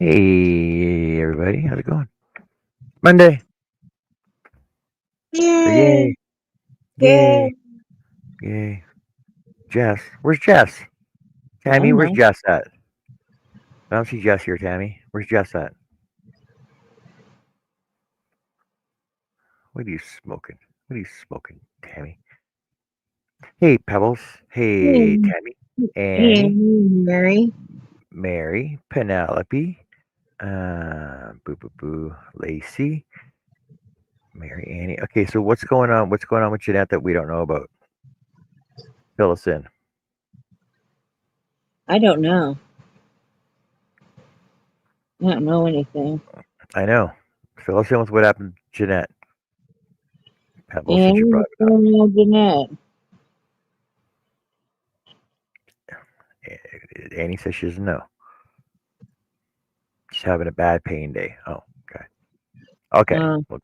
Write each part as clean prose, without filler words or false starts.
Hey, everybody. How's it going? Monday. So Yay! yay, yay, Yay! yay. Jess. Where's Jess? I Tammy, don't where's know. Jess at? I don't see Jess here, Tammy. Where's Jess at? What are you smoking? What are you smoking, Tammy? Hey, Pebbles. Hey, Hey, Tammy. hey, Annie. Mary. Mary. Penelope. Boo, boo, boo. Lacey. Mary, Annie. Okay, so what's going on? What's going on with Jeanette that we don't know about? Fill us in. I don't know. I don't know anything. I know. Fill us in with what happened to Jeanette. Pebbles, since you And brought what's going on, Jeanette? it. Annie says she doesn't know. She's having a bad pain day. Oh, okay. Okay. Uh, Well,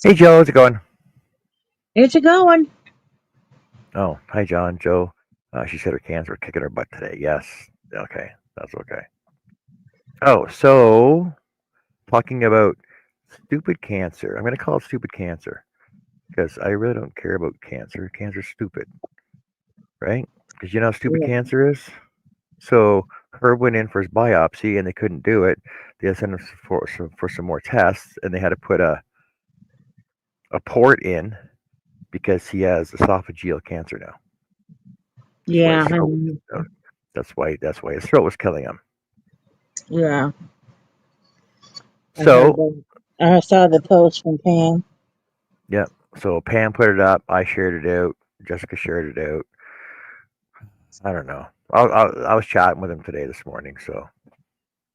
hey, Joe. How's it going? it's a going. Oh, hi, John. Joe. She said her cans were kicking her butt today. Yes. Okay. That's okay. Oh, so talking about stupid cancer. I'm going to call it stupid cancer because I really don't care about cancer. Cancer's stupid, right? Because you know how stupid Yeah. cancer is? So Herb went in for his biopsy and they couldn't do it. They had to send him for some more tests and they had to put a port in because he has esophageal cancer now. That's why his Yeah. throat. That's why his throat was killing him. Yeah. I heard So that. I saw the post from Pam. yeah. So Pam put it up. I shared it out. Jessica shared it out. I don't know. I was chatting with him today this morning. So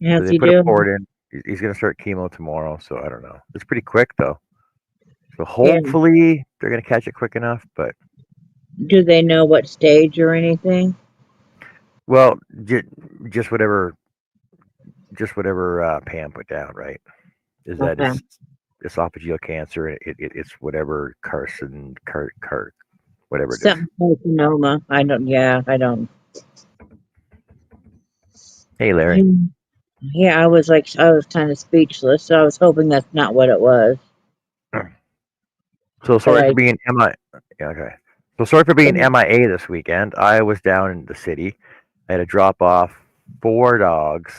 How's they he put a doing? port in. He's gonna start chemo tomorrow. So I don't know. It's pretty quick though. So Yeah. hopefully they're gonna catch it quick enough. But Do they know what stage or anything? well, just whatever, Pam put down. Right? Is that Okay. it's esophageal cancer. It's whatever whatever it is. Something carcinoma. I don't. Yeah. I don't. Hey, Larry. Hmm. Yeah. I was kind of speechless. So I was hoping that's not what it was. So But sorry for being MI. Yeah, okay. So sorry for being MIA this weekend. I was down in the city. I had to drop off 4 dogs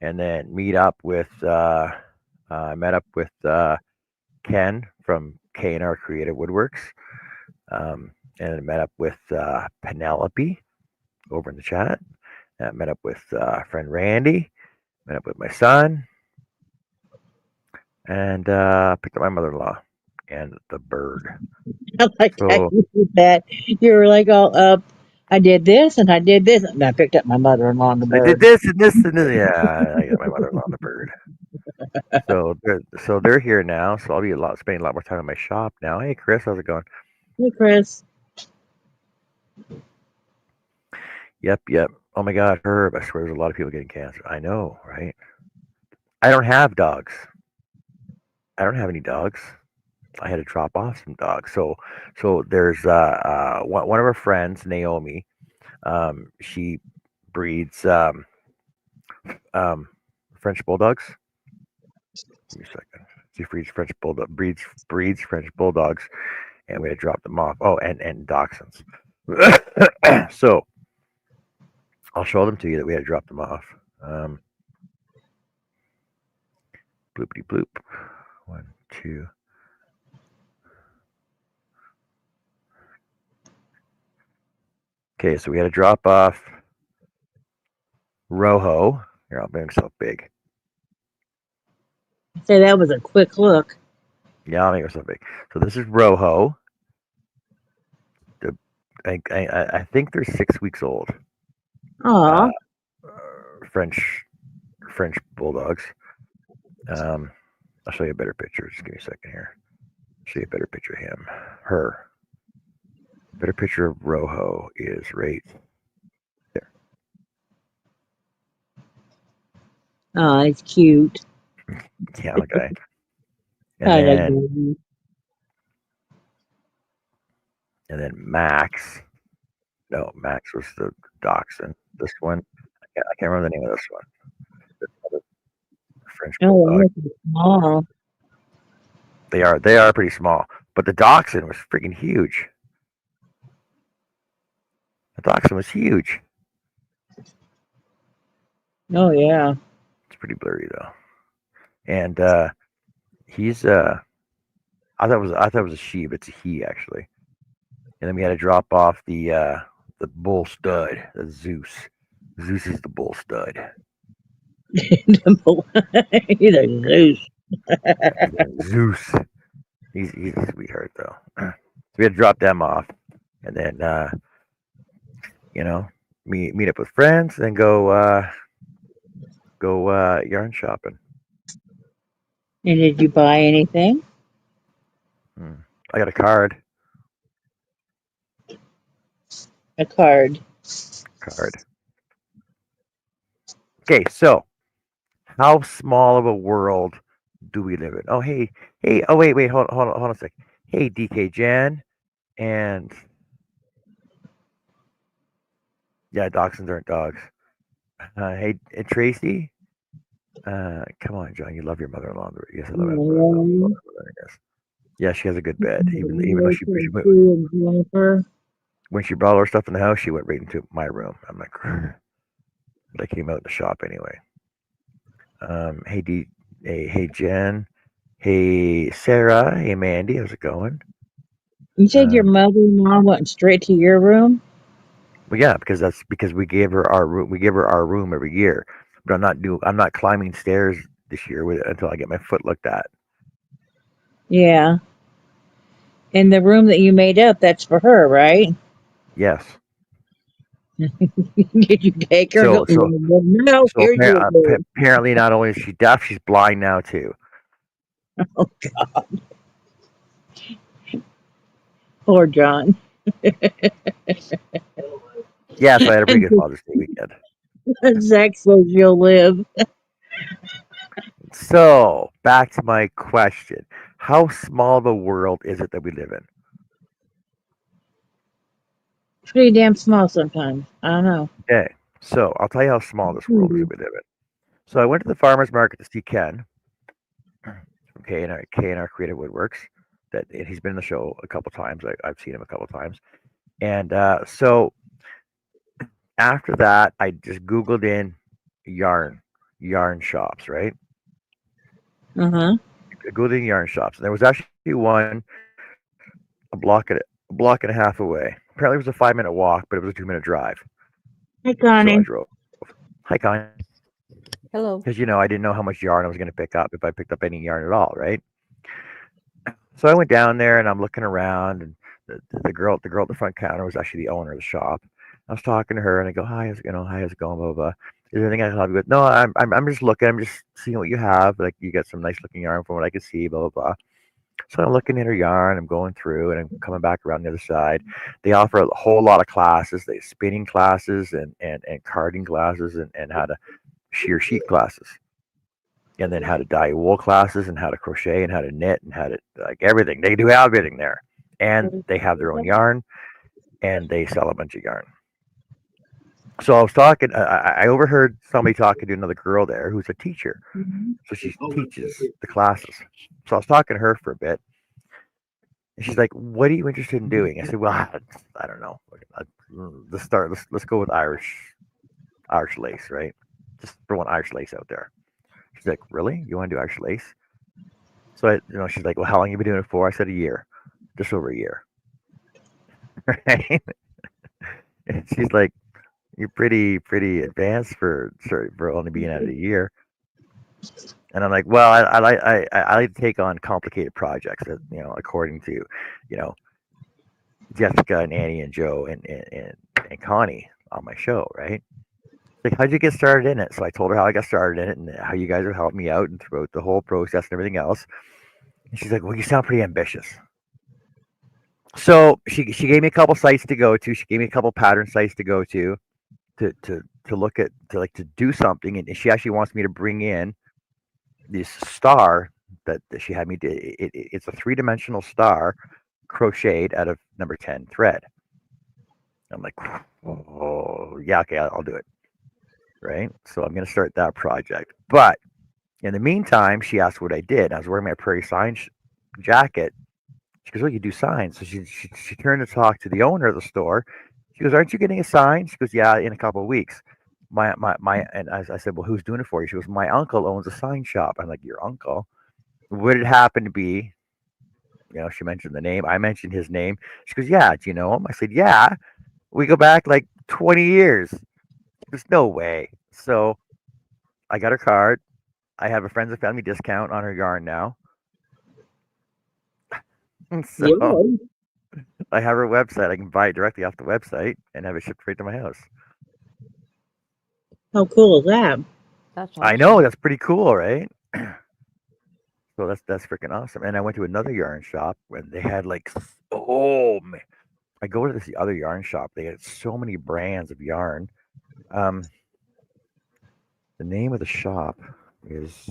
and then meet up with. I met up with Ken from K&R Creative Woodworks, and I met up with Penelope over in the chat. I met up with friend Randy. Met up with my son, and picked up my mother-in-law and the bird. I like how So you did that. You were like all up. I did this and I did this, and I picked up my mother-in-law and the I did bird. this and this and this. Yeah, I got my mother-in-law and the bird. So they're here now. So I'll be spending a lot more time in my shop now. Hey, Chris, how's it going? Hey, Chris. Yep, yep. Oh my God, Herb! I swear, there's a lot of people getting cancer. I know, right? I don't have dogs. I don't have any dogs. I had to drop off some dogs. So there's one of our friends, Naomi. She breeds um, French bulldogs. Give me a second. She breeds French bulldogs, and we had to drop them off. Oh, and dachshunds. So I'll show them to you that we had to drop them off. Um, Bloopity bloop. One, two. Okay, so we had to drop off Rojo. Here, I'll make myself big. Say that was a quick look. Yeah, I'll make myself big. So this is Rojo. The, I think they're 6 weeks old. Uh, Aw, French bulldogs. Um, I'll show you a better picture. Just give me a second here. Show you a better picture of him. Her. Better picture of Rojo is right there. aw, it's cute. Yeah, okay. And I like then baby. and then Max. No, Max was the dachshund. This one, I can't remember the name of this one. This other French Oh, bulldog. that's small. They are pretty small, but the dachshund was freaking huge. The dachshund was huge. Oh, yeah. It's pretty blurry though, and he's I thought it was a she, but it's a he actually. And then we had to drop off the bull stud, the Zeus. Zeus is the bull stud. Either Zeus. His name's Zeus. He's a sweetheart though. So we had to drop them off, and then you know meet up with friends, and then go yarn shopping. And did you buy anything? Hmm. I got a card. A card. Card. Okay, so how small of a world do we live in? Oh hey. Oh wait, hold on a sec. Hey DK Jan and yeah, dachshunds aren't dogs. Hey Tracy. Come on, John. You love your mother-in-law. Yes, I love my mother-in-law. Yes. Yeah, she has a good bed. Even though she went, Jennifer. when she brought all her stuff in the house, she went right into my room. I'm like, but I came out in the shop anyway. Hey D, hey Jen, hey Sarah, hey Mandy. How's it going? You said your Um, mother-in-law went straight to your room? well, yeah, because we gave her our room. We give her our room every year. But I'm not climbing stairs this year until I get my foot looked at. Yeah. And the room that you made up, that's for her, right? Yes. Did you take her and go, So so no, so here's your room. apparently not only is she deaf, she's blind now too. Poor John. Yeah, so I had a pretty good Father's Day weekend. Zach says you'll live. So back to my question: how small of a world is it that we live in? Pretty damn small sometimes. I don't know. Okay, so I'll tell you how small this world is that we live in. So I went to the farmers market to see Ken from K&R Creative Woodworks. That and he's been in the show a couple times. I've seen him a couple times, and so after that, I just Googled in yarn yarn shops, right? Uh huh. I Googled in yarn shops, and there was actually one a block and a half away. Apparently, it was a 5 minute walk, but it was a 2 minute drive. Hey, So I Connie. drove. Hi, Con. Hello. Because I didn't know how much yarn I was going to pick up if I picked up any yarn at all, right? So I went down there and I'm looking around, and the girl at the front counter was actually the owner of the shop. I was talking to her and I go, hi, hi, how's it going, blah, blah, blah. Is there anything I can help you with? No, I'm just looking. I'm just seeing what you have. Like you got some nice looking yarn from what I can see, blah, blah, blah. So I'm looking at her yarn. I'm going through and I'm coming back around the other side. They offer a whole lot of classes. They spinning classes and carding classes and how to shear sheet classes. And then how to dye wool classes and how to crochet and how to knit and how to like everything. They do everything there. And they have their own yarn and they sell a bunch of yarn. So I was talking, I overheard somebody talking to another girl there who's a teacher. So she teaches the classes. So I was talking to her for a bit. And she's like, "What are you interested in doing?" I said, "Well, I don't know. Let's start. Let's go with Irish lace, right? Just throwing Irish lace out there." She's like, "Really? You want to do Irish lace?" So she's like, "Well, how long you been doing it for?" I said, "A year, just over a year." Right? And she's like, "You're pretty advanced for only being at it a year." And I'm like, "Well, I like to take on complicated projects that according to, you know, Jessica and Annie and Joe and Connie on my show, right?" Like, how'd you get started in it? So I told her how I got started in it and how you guys have helped me out and throughout the whole process and everything else. And she's like, "Well, you sound pretty ambitious." So she gave me a couple sites to go to. She gave me a couple pattern sites to go to look at to do something. And she actually wants me to bring in this star that she had me do. It's a 3 dimensional star crocheted out of number 10 thread. I'm like, oh, yeah, okay, I'll do it. Right. So I'm going to start that project. But in the meantime, she asked what I did. I was wearing my prairie sign jacket. She goes, "Oh, you do signs." So she turned to talk to the owner of the store. She goes, "Aren't you getting a sign?" She goes, "Yeah, in a couple of weeks." And I said, "Well, who's doing it for you?" She goes, "My uncle owns a sign shop." I'm like, "Your uncle?" Would it happen to be? She mentioned the name. I mentioned his name. She goes, "Yeah, do you know him?" I said, "Yeah, we go back like 20 years." There's no way. So I got her card. I have a friends and family discount on her yarn now. So Yeah. I have her website. I can buy it directly off the website and have it shipped right to my house. How cool is that? That's I know awesome. that's pretty cool, right? So that's freaking awesome. And I went to another yarn shop and they had like, oh man, I go to this other yarn shop. They had so many brands of yarn. Um, the name of the shop is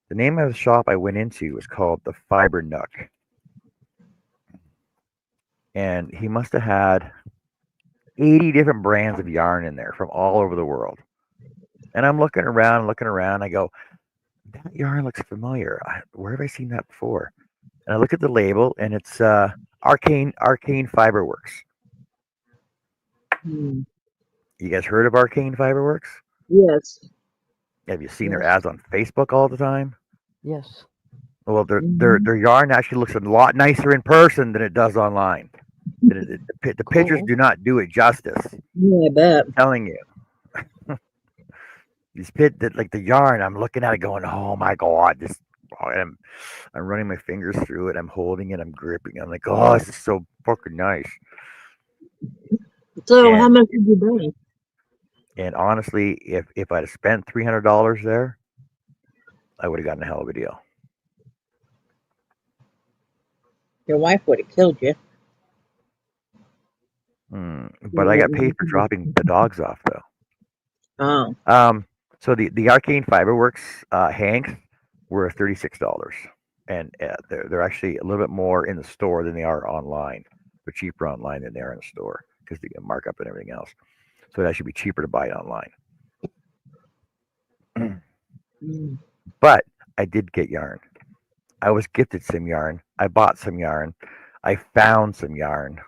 the name of the shop I went into was called the Fiber Nook, and he must have had 80 different brands of yarn in there from all over the world. And I'm looking around. I go, that yarn looks familiar. Where have I seen that before? And I look at the label, and it's Arcane Fiberworks. Hmm. You guys heard of Arcane Fiberworks? Yes. Have you seen their Yes. ads on Facebook all the time? Yes. Well, Hmm. their yarn actually looks a lot nicer in person than it does online. The pictures Cool. do not do it justice. Yeah, I bet. I'm telling you, these pit that like the yarn. I'm looking at it, going, "Oh my god!" I'm running my fingers through it. I'm holding it. I'm gripping. I'm like, "Oh, this is so fucking nice." So, how And much did you bring? and honestly, if I'd have spent $300 there, I would have gotten a hell of a deal. Your wife would have killed you. But I got paid for dropping the dogs off though. Oh. Um, so the Arcane Fiberworks hanks were $36, and they're actually a little bit more in the store than they are online. They're cheaper online than they are in the store because they get markup and everything else. So it actually be cheaper to buy it online. Mm. But I did get yarn. I was gifted some yarn. I bought some yarn. I found some yarn.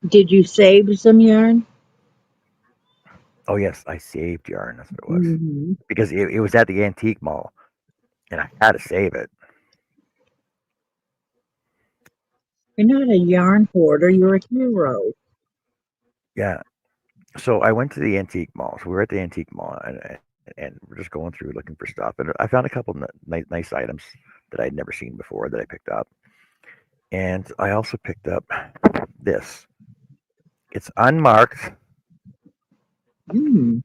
Did you save some yarn? Oh yes, I saved yarn. That's what it was Hmm. because it was at the antique mall, and I had to save it. You're not a yarn hoarder. You're a hero. Yeah. So I went to the antique mall. So we were at the antique mall, and we're just going through looking for stuff, and I found a couple nice items that I'd never seen before that I picked up, and I also picked up this. It's Mm.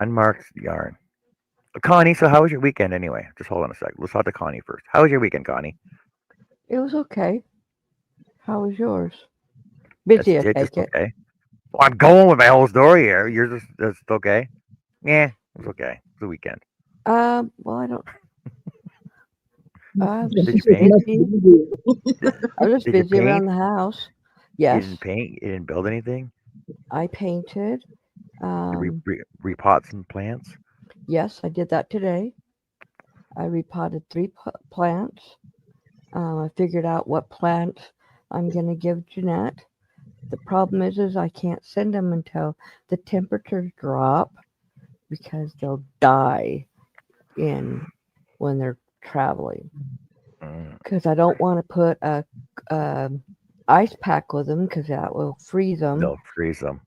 unmarked yarn. Connie, so how was your weekend anyway? Just hold on a sec. Let's talk to Connie first. How was your weekend, Connie? It was okay. How was yours? That's Busy, I it, just take it. okay. Well, I'm going with my whole story here. You're just that's okay. Yeah, it was okay. It was a weekend. Well, I don't. I was Did you just It paint? must busy. be. Did, I was just did you busy paint? around the house. You Yes, didn't paint. You didn't build anything. I painted. You Um, repot some plants. yes, I did that today. I repotted three plants. I figured out what plants I'm gonna give Jeanette. The problem is I can't send them until the temperatures drop because they'll die in when they're traveling. Mm, Because I don't want to put a um, ice pack with them because that will freeze them. they'll freeze them.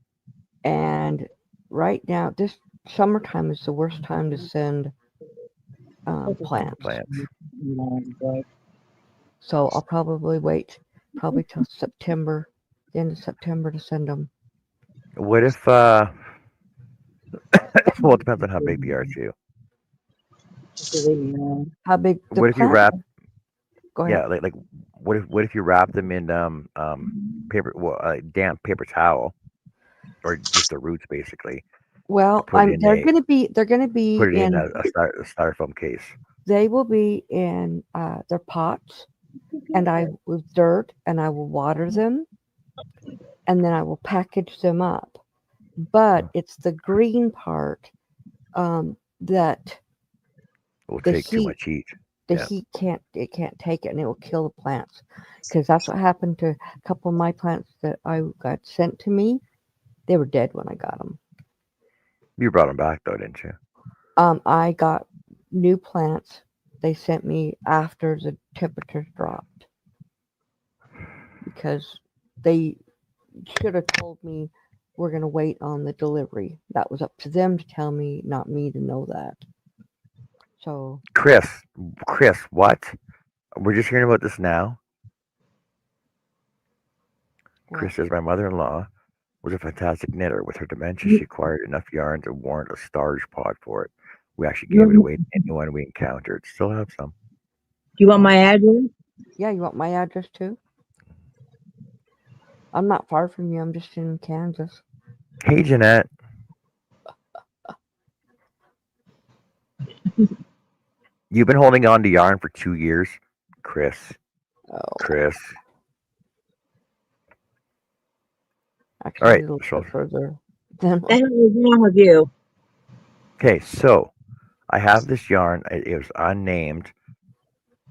And right now, this summertime is the worst time to send plants. Plants. So I'll probably wait probably till September, the end of September to send them. What if? Well, it depends on how big they are too. How big the What if you plant? wrap? Go ahead. Yeah, like what if you wrap them in paper, damp paper towel or just the roots basically, Well, Put it in they're a gonna be put it in in a styrofoam case. they will be in their pots, and I with dirt, and I will water them, and then I will package them up. But it's the green part that Will the take too heat much heat. the Yeah. heat can't take it, and it will kill the plants. Because that's what happened to a couple of my plants that I got sent to me. They were dead when I got them. You brought them back though, didn't you? I got new plants they sent me after the temperatures dropped because they should have told me we're going to wait on the delivery. That was up to them to tell me, not me to know that. So, Chris, what? We're just hearing about this now. what? Chris says my mother-in-law was a fantastic knitter. With her dementia, she acquired enough yarn to warrant a storage pod for it. We actually gave it away to anyone we encountered. Still have some. You want Oh, my address? yeah, you want my address too? I'm not far from you. I'm just in Kansas. Hey, Jeanette. You've been holding on to yarn for 2 years, Chris. Oh, Chris. All actually, right. a little So, bit further than The hell is wrong with you? okay. So I have this yarn. It was unnamed,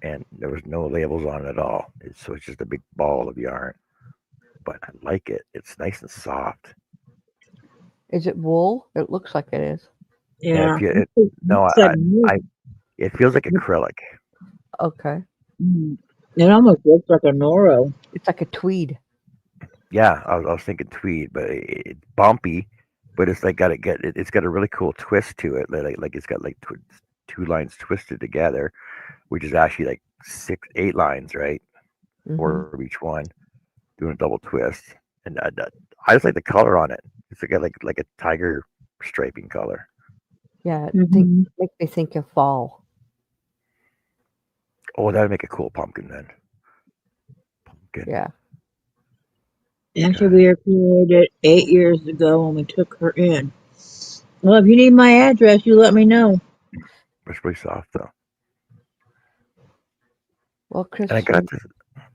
and there was no labels on it at all. So it's just a big ball of yarn. But I like it. It's nice and soft. Is it wool? It looks like it is. And Yeah. if you, no, It's like milk. it feels like acrylic. Okay. It almost looks like a Noro. It's like a tweed. Yeah, I was thinking tweed, but it's bumpy, but it's like it's got a really cool twist to it. Like it's got like two lines twisted together, which is actually like 8 lines, right? Hmm. 4 of each one, doing a double twist. And I just like the color on it. It's like a tiger striping color. Yeah, Mm-hmm. make me think of fall. Oh, that'd make a cool pumpkin then. Pumpkin. Yeah. Actually, Okay. we were created 8 years ago when we took her in. Well, if you need my address, you let me know. It's really soft though. Well, And I Chris, got this,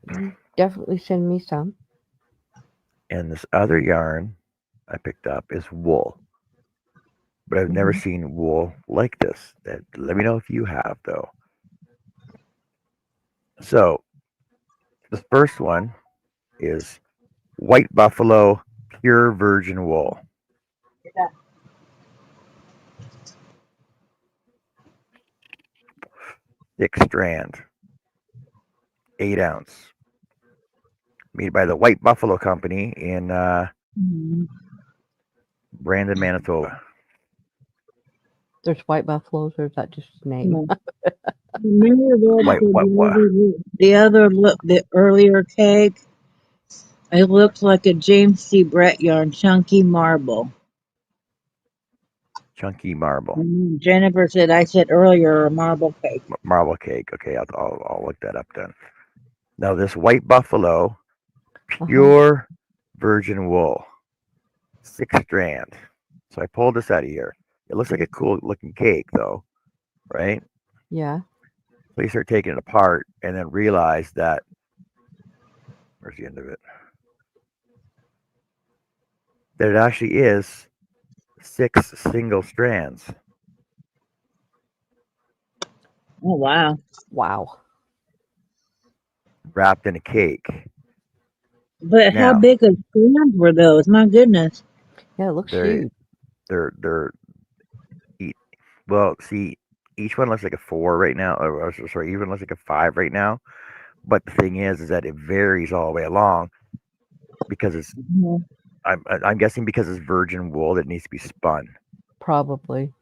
you definitely send me some. and this other yarn I picked up is wool. But I've never Mhm. seen wool like this. Let me know if you have, though. So the first one is white buffalo pure virgin wool, thick strand, 8 ounce, made by the White Buffalo Company in Mhm. Brandon, Manitoba. There's white buffaloes, or is that just a name? Yeah. Remember White what what the earlier cake? It looks like a James C. Brett yarn, chunky marble. chunky marble Jennifer said I said earlier a marble cake. marble cake. Okay, I'll look that up then. Now this white buffalo Uh-huh. pure virgin wool, 6 strand. So I pulled this out of here. It looks like a cool looking cake though, right? Yeah. So you start taking it apart and then realize that where's the end of it? That it actually is 6 single strands Oh wow! Wow. wrapped in a cake. But how Now big of strands were those? My goodness! Yeah, it looks they're huge. they're e- well, see, each one looks like a 4 right now, or sorry, even looks like a 5 right now. But the thing is that it varies all the way along because it's Mhm. I'm guessing because it's virgin wool that needs to be spun. Probably.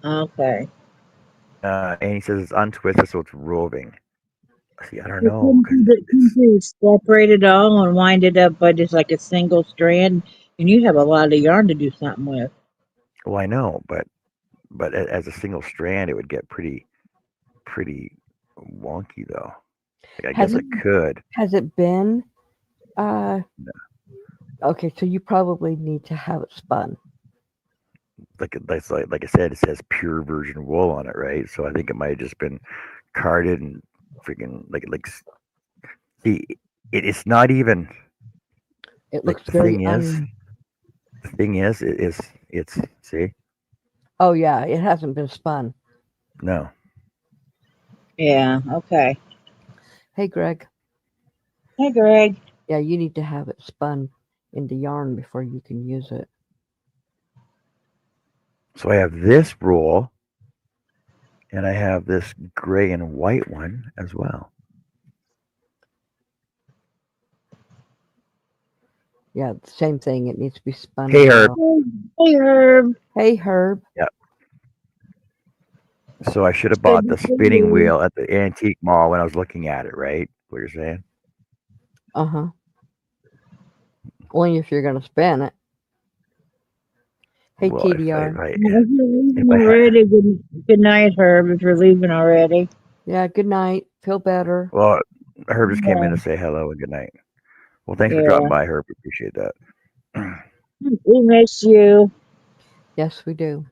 Okay. And he says it's untwisted, so it's roving. See, I don't So know because couldn't you separate it all and wind it up by just like a single strand? And you have a lot of yarn to do something with. well, I know, but as a single strand, it would get pretty wonky though. Like, I Has guess I it could. has it been uh No. okay, so you probably need to have it spun. like I said, it says pure virgin wool on it, right? So I think it might have just been carded and freaking see, it's not even It like looks very un. the thing is it is it's see Oh yeah, it hasn't been spun. no. Yeah, okay. Hey Greg, Hey, Greg. yeah, you need to have it spun into yarn before you can use it. So I have this roll and I have this gray and white one as well. Yeah, same thing. It needs to be spun Hey as Herb. well. Hey, Herb. Hey Herb. Yeah. So I should have Good bought to the see spinning you. wheel at the antique mall when I was looking at it, right? What you're saying? Uh huh. Only if you're gonna spin it. Hey Well, TDR. If you're if leaving I had already, good night, Herb, if you're leaving already. Yeah. Good night. Feel better. well, Herb just came in Yeah. to say hello and good night. Well, thanks for dropping Yeah. by, Herb. Appreciate that. We miss you. Yes, we do.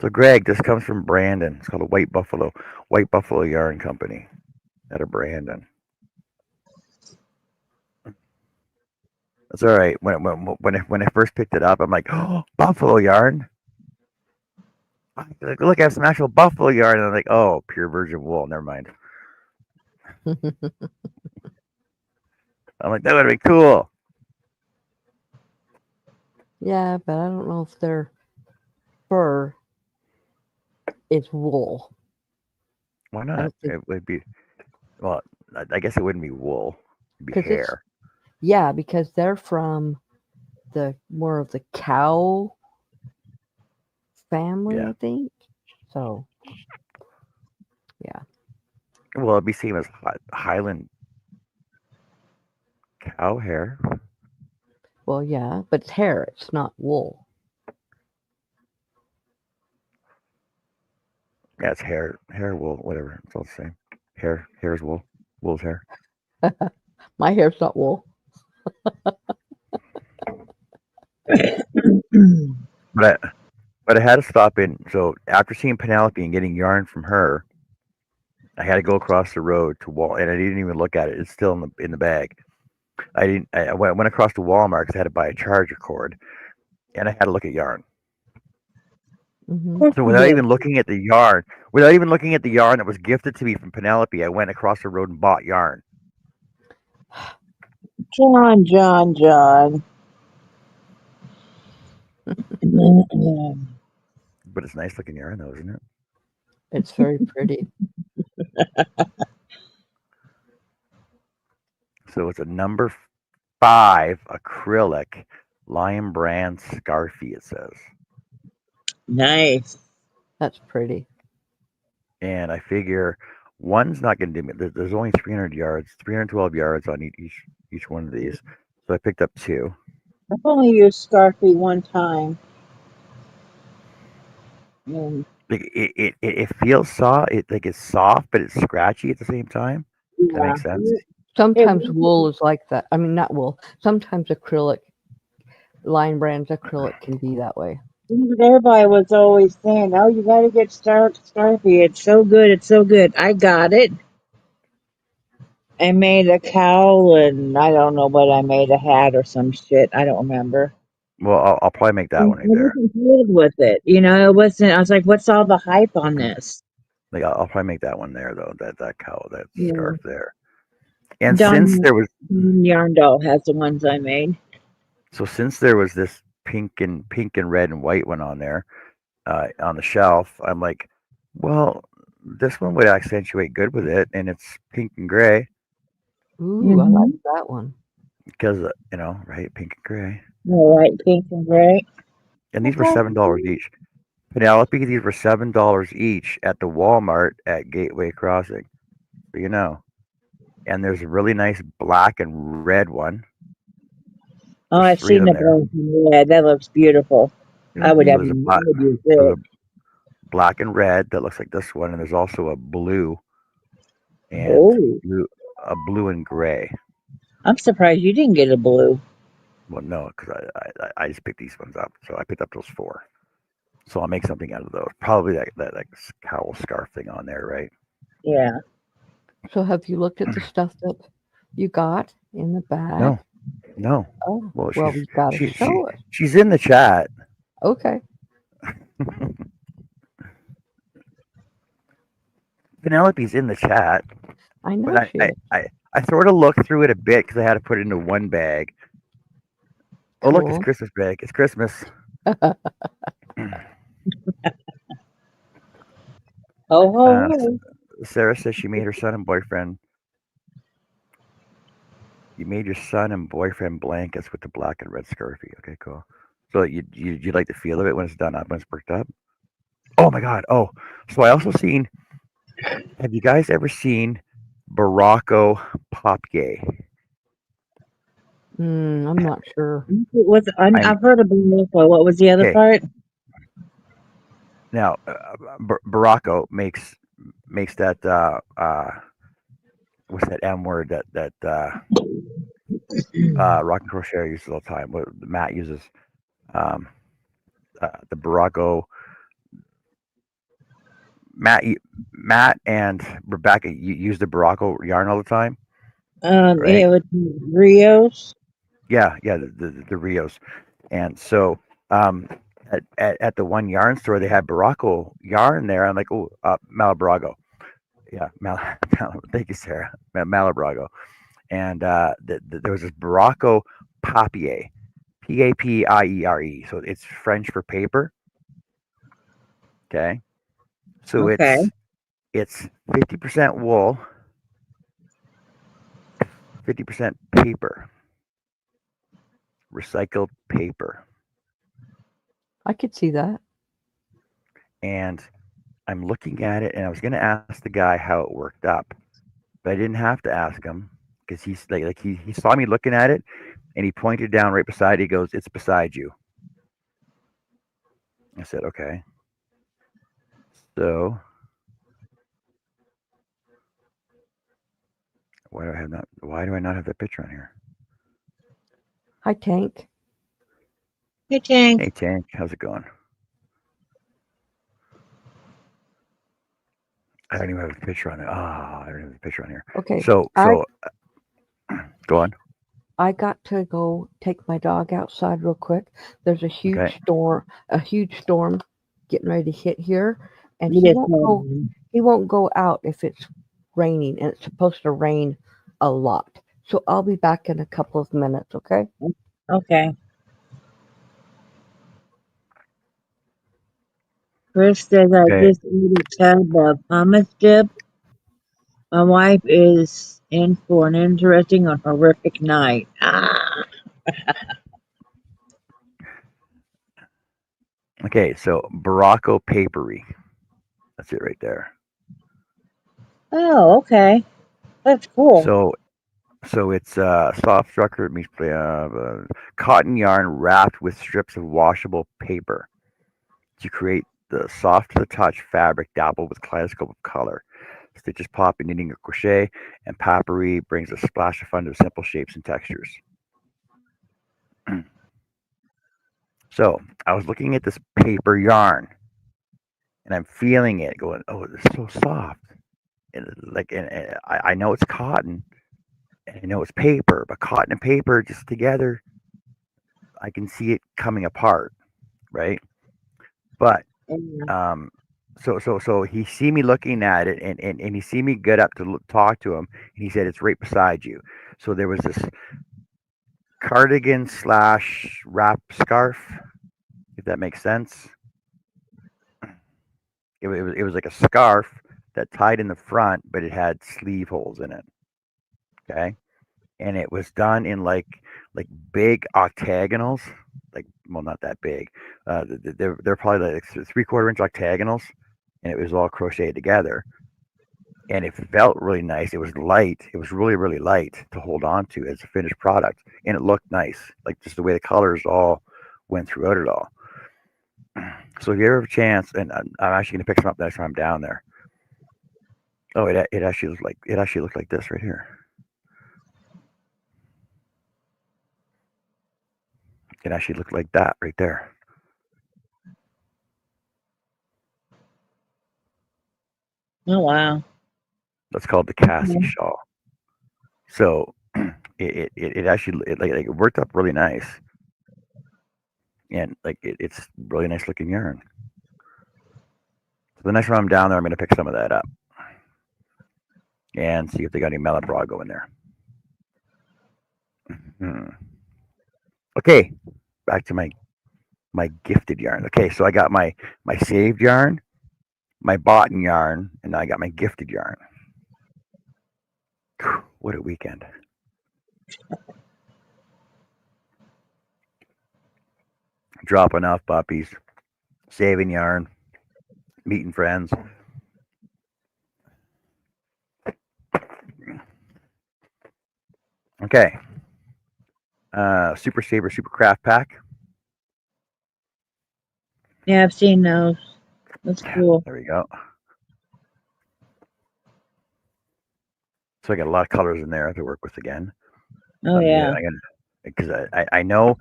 So, Greg, this comes from Brandon. It's called a White Buffalo Yarn Company out of Brandon. That's all right. When I first picked it up, I'm like, oh, buffalo yarn. Look, I have some actual buffalo yarn, and I'm like, oh, pure virgin wool. Never mind. I'm like, that would be cool. Yeah, but I don't know if their fur is wool. Why I not? don't think It would be well. I guess it wouldn't be wool. It'd be because it's hair. because they're from the more of the cow family, Yeah. I think. So yeah. Well, it'd be same as Highland cow hair. Well, yeah, but it's hair. It's not wool. Yeah, it's hair, wool, whatever. It's all the same. Hair's wool. Wool's hair. My hair's not wool. But I had to stop in. So after seeing Penelope and getting yarn from her, I had to go across the road to Wal, and I didn't even look at it. It's still in the bag. I didn't. I went across to Walmart because I had to buy a charger cord, and I had to look at yarn. Of Hmm. course So you did. without even looking at the yarn that was gifted to me from Penelope, I went across the road and bought yarn. John. But it's nice looking yarn, though, isn't it? It's very pretty. So it's a number 5 acrylic Lion Brand Scarfie. It says. Nice. That's pretty. And I figure one's not going to do me. There's only 300 yards, 312 yards on each one of these. So I picked up two. I've only used Scarfy one time. And Like it feels soft. It's soft, but it's scratchy at the same time. That yeah, makes sense. it Sometimes was. wool is like that. I mean, not wool. Sometimes acrylic, Line Brands acrylic can be that way. Everybody was always saying, "Oh, you got to get Scarfy. It's so good. It's so good." I got it. I made a cowl, and I don't know what I made, a hat or some shit. I don't remember. Well, I'll probably make that And one I right there. wasn't thrilled with it. It wasn't. I was like, "What's all the hype on this?" Like I'll probably make that one there though. That cowl, that Yeah. scarf there. And Don Yarn Doll has the ones I made. since there was this pink and red and white one on there, on the shelf, I'm like, well, this one would accentuate good with it, and it's pink and gray Ooh, I like Mm-hmm. that one. because right, pink and gray. White, pink, and gray. And these That's were all. $7 each. Penelope, these were $7 each at the Walmart at Gateway Crossing. So you know. And there's a really nice black and red one. Oh, There's I've three of seen them the there. black and red. That looks beautiful. I would So have Hmm. never used there's it. a black and red that looks like this one, and there's also a blue and Oh, blue, a blue and gray. I'm surprised you didn't get a blue. Well, no, because I just picked these ones up. So I picked up those four. So I'll make something out of those. Probably that like cowl scarf thing on there, right? Yeah. So have you looked at the stuff that you got in the bag? No, no. Oh, Well, well, we got to show it. she's in the chat. Okay. Penelope's in the chat, I but know she is. I sort of looked through it a bit because I had to put it into one bag. Oh, look, it's Cool. Christmas bag. It's Christmas. Ho ho Uh, ho. Sarah says she made her son and boyfriend. You made your son and boyfriend blankets with the black and red scarfie. Okay, cool. So you like the feel of it when it's done up, when it's worked up. Oh my god. Oh, so I also seen. Have you guys ever seen Baracco Popgay? I'm not sure. I'm I've heard of Barocco. What was the other okay. part? Now, Baracco makes that what's that M word that Rock and Crochet uses all the time. What Matt uses, um, the Baracco. Matt, Matt and Rebecca use the Baracco yarn all the time, right? Yeah, with Rios. Yeah, yeah, the Rios, and so um, at the one yarn store they had Baracco yarn there. I'm like, oh, Malabrago, yeah, thank you, Sarah, Malabrago, and there was this Baracco Papier, Papiere, so it's French for paper. Okay, so Okay. it's 50% wool, 50% paper, recycled paper, I could see that. and I'm looking at it, and I was going to ask the guy how it worked up, but I didn't have to ask him because he's like he saw me looking at it, and he pointed down right beside it. He goes, "It's beside you." I said, "Okay." So why do I not have that picture on here? Hi, Tank. Hey, Tank. Hey Tank, how's it going? I don't even have a picture on it. I don't have a picture on here. Okay. So I go on. I got to go take my dog outside real quick. There's Okay. a huge storm getting ready to hit here, and You just told me. he won't go out if it's raining, and it's supposed to rain a lot. So I'll be back in a couple of minutes, okay? Okay. Chris says I Okay. just ate a tub of hummus dip. My wife is in for an interesting or horrific night. Ah. Okay. So Baracco papery. That's it right there. Oh, okay. That's cool. So it's soft structure means cotton yarn wrapped with strips of washable paper to create the soft to the touch fabric dappled with kaleidoscope of color. Stitches pop in knitting or crochet, and papery brings a splash of fun to simple shapes and textures. So I was looking at this paper yarn, and I'm feeling it, going, "Oh, it's so soft." And I know it's cotton, and I know it's paper, but cotton and paper just together, I can see it coming apart, right? But Yeah. um, so he see me looking at it, and he see me get up to talk to him, and he said it's right beside you. So there was this cardigan slash wrap scarf, if that makes sense. It was like a scarf that tied in the front, but it had sleeve holes in it. Okay, and it was done in like big octagonals, like, well, not that big. They're probably like 3/4 inch octagonals, and it was all crocheted together. And it felt really nice. It was light. It was really really light to hold on to as a finished product, and it looked nice, like just the way the colors all went throughout it all. So if you ever have a chance, and I'm actually gonna pick some up next time I'm down there. Oh, it actually looked like this right here. can actually look like that right there. Oh wow. That's called the Cassie Okay. shawl. So it actually like it worked up really nice, and like it's really nice looking yarn. So the next time I'm down there, I'm gonna pick some of that up and see if they got any Malabrago in there. Hmm. Okay, back to my gifted yarn. Okay, so I got my saved yarn, my bought yarn, and now I got my gifted yarn. What a weekend! Dropping off puppies, saving yarn, meeting friends. Okay, Super Saver Super Craft Pack. Yeah, I've seen those. That's cool. There we go. So I got a lot of colors in there to work with again. Oh yeah. I'm gonna because I know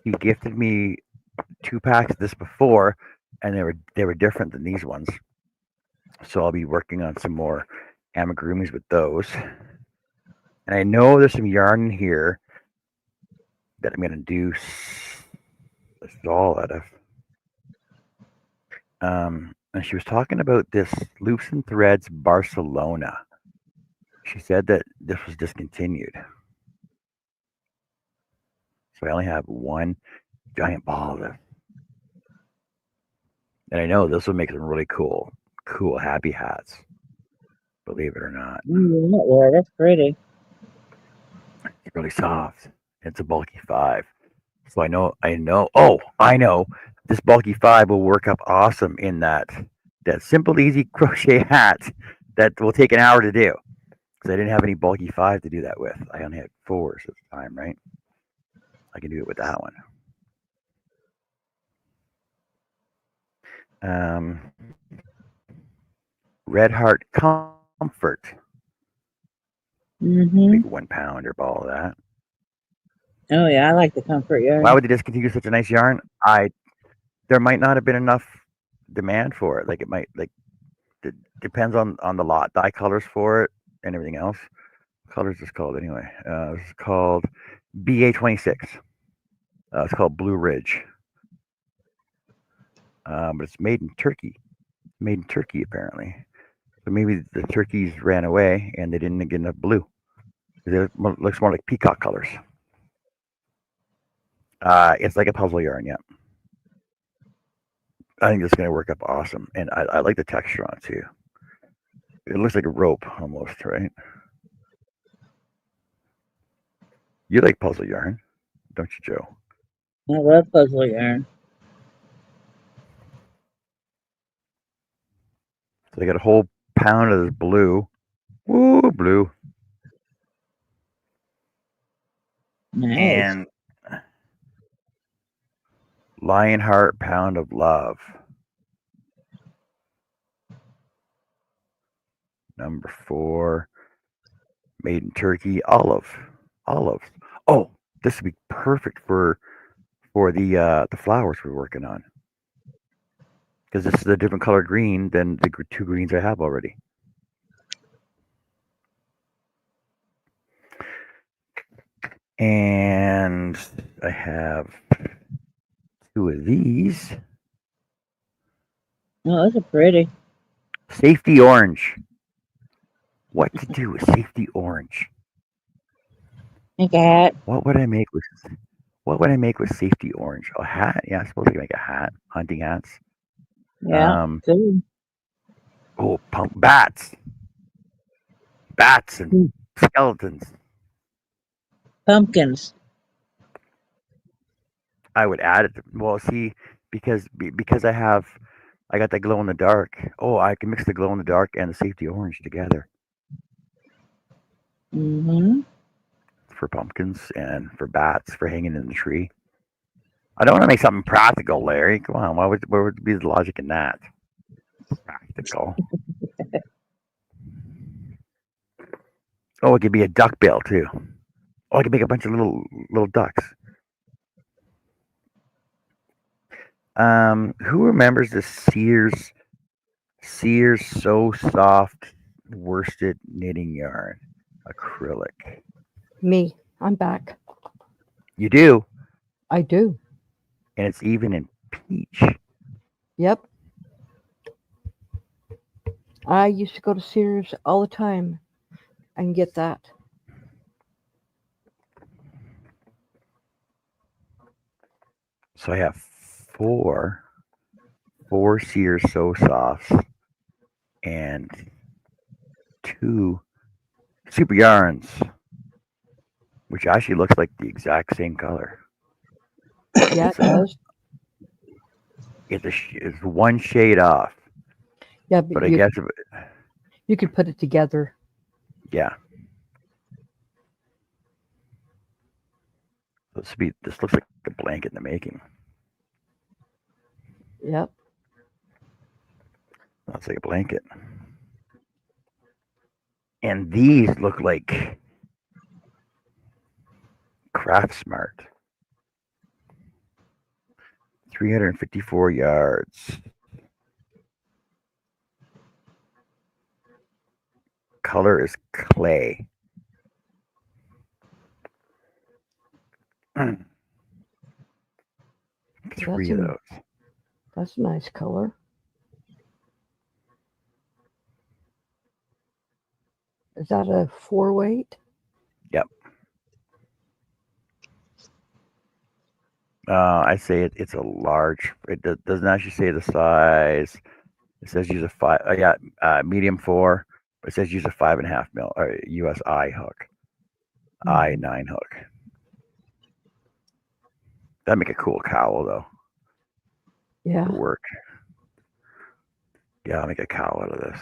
he gifted me 2 packs of this before, and they were different than these ones. So I'll be working on some more amigurumis with those. And I know there's some yarn in here that I'm gonna do this all out of. And she was talking about this Loosen Threads Barcelona. She said that this was discontinued. So I only have one giant ball of it. And I know this would make some really cool happy hats. Believe it or not. Yeah, that's pretty. It's really soft. It's a bulky 5. So I know this bulky 5 will work up awesome in that simple easy crochet hat that will take an hour to do. Because I didn't have any bulky 5 to do that with. I only had 4s at the time, right? I can do it with that one. Um, Red Heart Comfort. Mhm. Big 1 pounder ball of that. Oh yeah, I like the comfort Why yarn. would they discontinue such a nice yarn? There might not have been enough demand for it. Like it might it depends on the lot dye colors for it and everything else. What color is this called anyway? This is called BA26. It's called Blue Ridge, but it's made in Turkey. Made in Turkey apparently. So maybe the turkeys ran away and they didn't get enough blue. It looks more like peacock colors. It's like a puzzle yarn, yeah. I think it's going to work up awesome, and I like the texture on it too. It looks like a rope almost, right? You like puzzle yarn, don't you, Joe? I love puzzle yarn. So they got a whole pound of this blue. Woo, blue. Nice. And Lionheart pound of love. Number 4. Made in Turkey. Olive. Oh, this would be perfect for the flowers we're working on. Because this is a different color green than the 2 greens I have already. And I have 2 of these. Oh, those are pretty. Safety orange. What to do with safety orange? Make a hat. What would I make with safety orange? A hat? Yeah, I suppose I can make a hat. Hunting hats. Yeah. Um, Good. bats. Bats and skeletons. Pumpkins. I would add it. Well, see, because I got that glow in the dark. Oh, I can mix the glow in the dark and the safety orange together Mhm. for pumpkins and for bats for hanging in the tree. I don't want to make something practical, Larry. Come on, where would be the logic in that? Practical. Oh, it could be a duck bill too. Oh, I could make a bunch of little ducks. Who remembers the Sears So Soft worsted knitting yarn acrylic? Me. I'm back. You do, I do. and it's even in peach. Yep. I used to go to Sears all the time and get that. So I have four Sears So Softs and two Super Yarns, which actually looks like the exact same color. Yeah, it It's a does. it's one shade off, Yeah, but but I guess you could put it together. yeah. This looks like a blanket in the making. Yep. Looks like a blanket. And these look like Craft Smart. 354 yards. Color is clay. Three of those. That's a nice color. Is that a 4 weight? Yep. I say it's a large. It doesn't actually say the size. It says use a five. Yeah, medium 4. But it says use a 5.5 mil or US I hook. I9 hook. That'd make a cool cowl though. Yeah. For work. Yeah, I'll make a cowl out of this.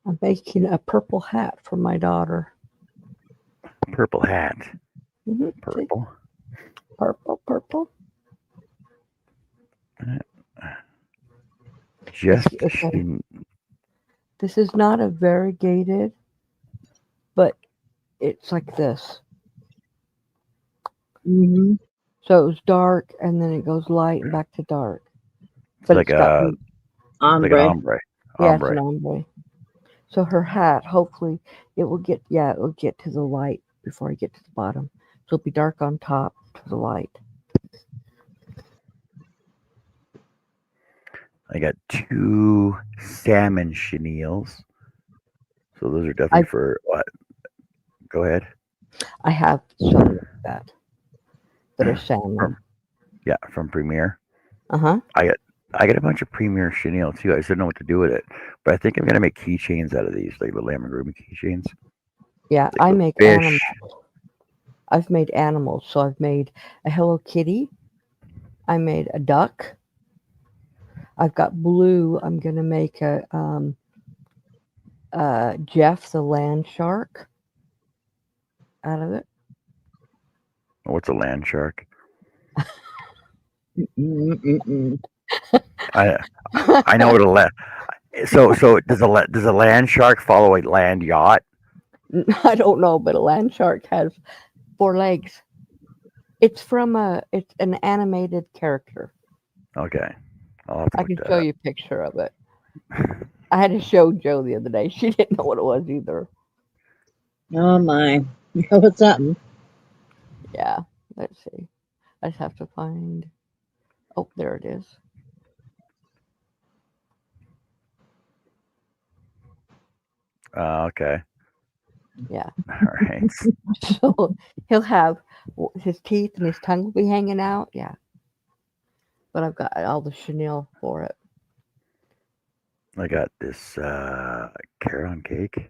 I'm making a purple hat for my daughter. Purple hat. See? Purple. Purple. Just This is not a variegated, but it's like this. Mm-hmm. So it was dark, and then it goes light and back to dark. it's But like it's got a like an Ombre. ombre. yeah, it's an ombre. So her hat, hopefully, it will get to the light before I get to the bottom. So it'll be dark on top to the light. I got 2 salmon chenilles. So those are definitely for what? Go ahead. I have some like that are salmon. From Premier. Uh-huh. I got a bunch of Premier chenille too. I just didn't know what to do with it, but I think I'm gonna make keychains out of these, like little amigurumi keychains. Yeah, Like I the make fish. animals. I've made animals. So I've made a Hello Kitty. I made a duck. I've got blue. I'm gonna make a Jeff the land shark out of it. What's a land shark? Mm-mm-mm. I know what a land. So does a land shark follow a land yacht? I don't know, but a land shark has 4 legs. It's an animated character. Okay, I'll have to I look can that show up. you a picture of it. I had to show Joe the other day. She didn't know what it was either. Oh my. What's up? Yeah, let's see. I just have to find. Oh, there it is. Okay. Yeah. All right. So he'll have his teeth and his tongue will be hanging out. Yeah. But I've got all the chenille for it. I got this carrot cake.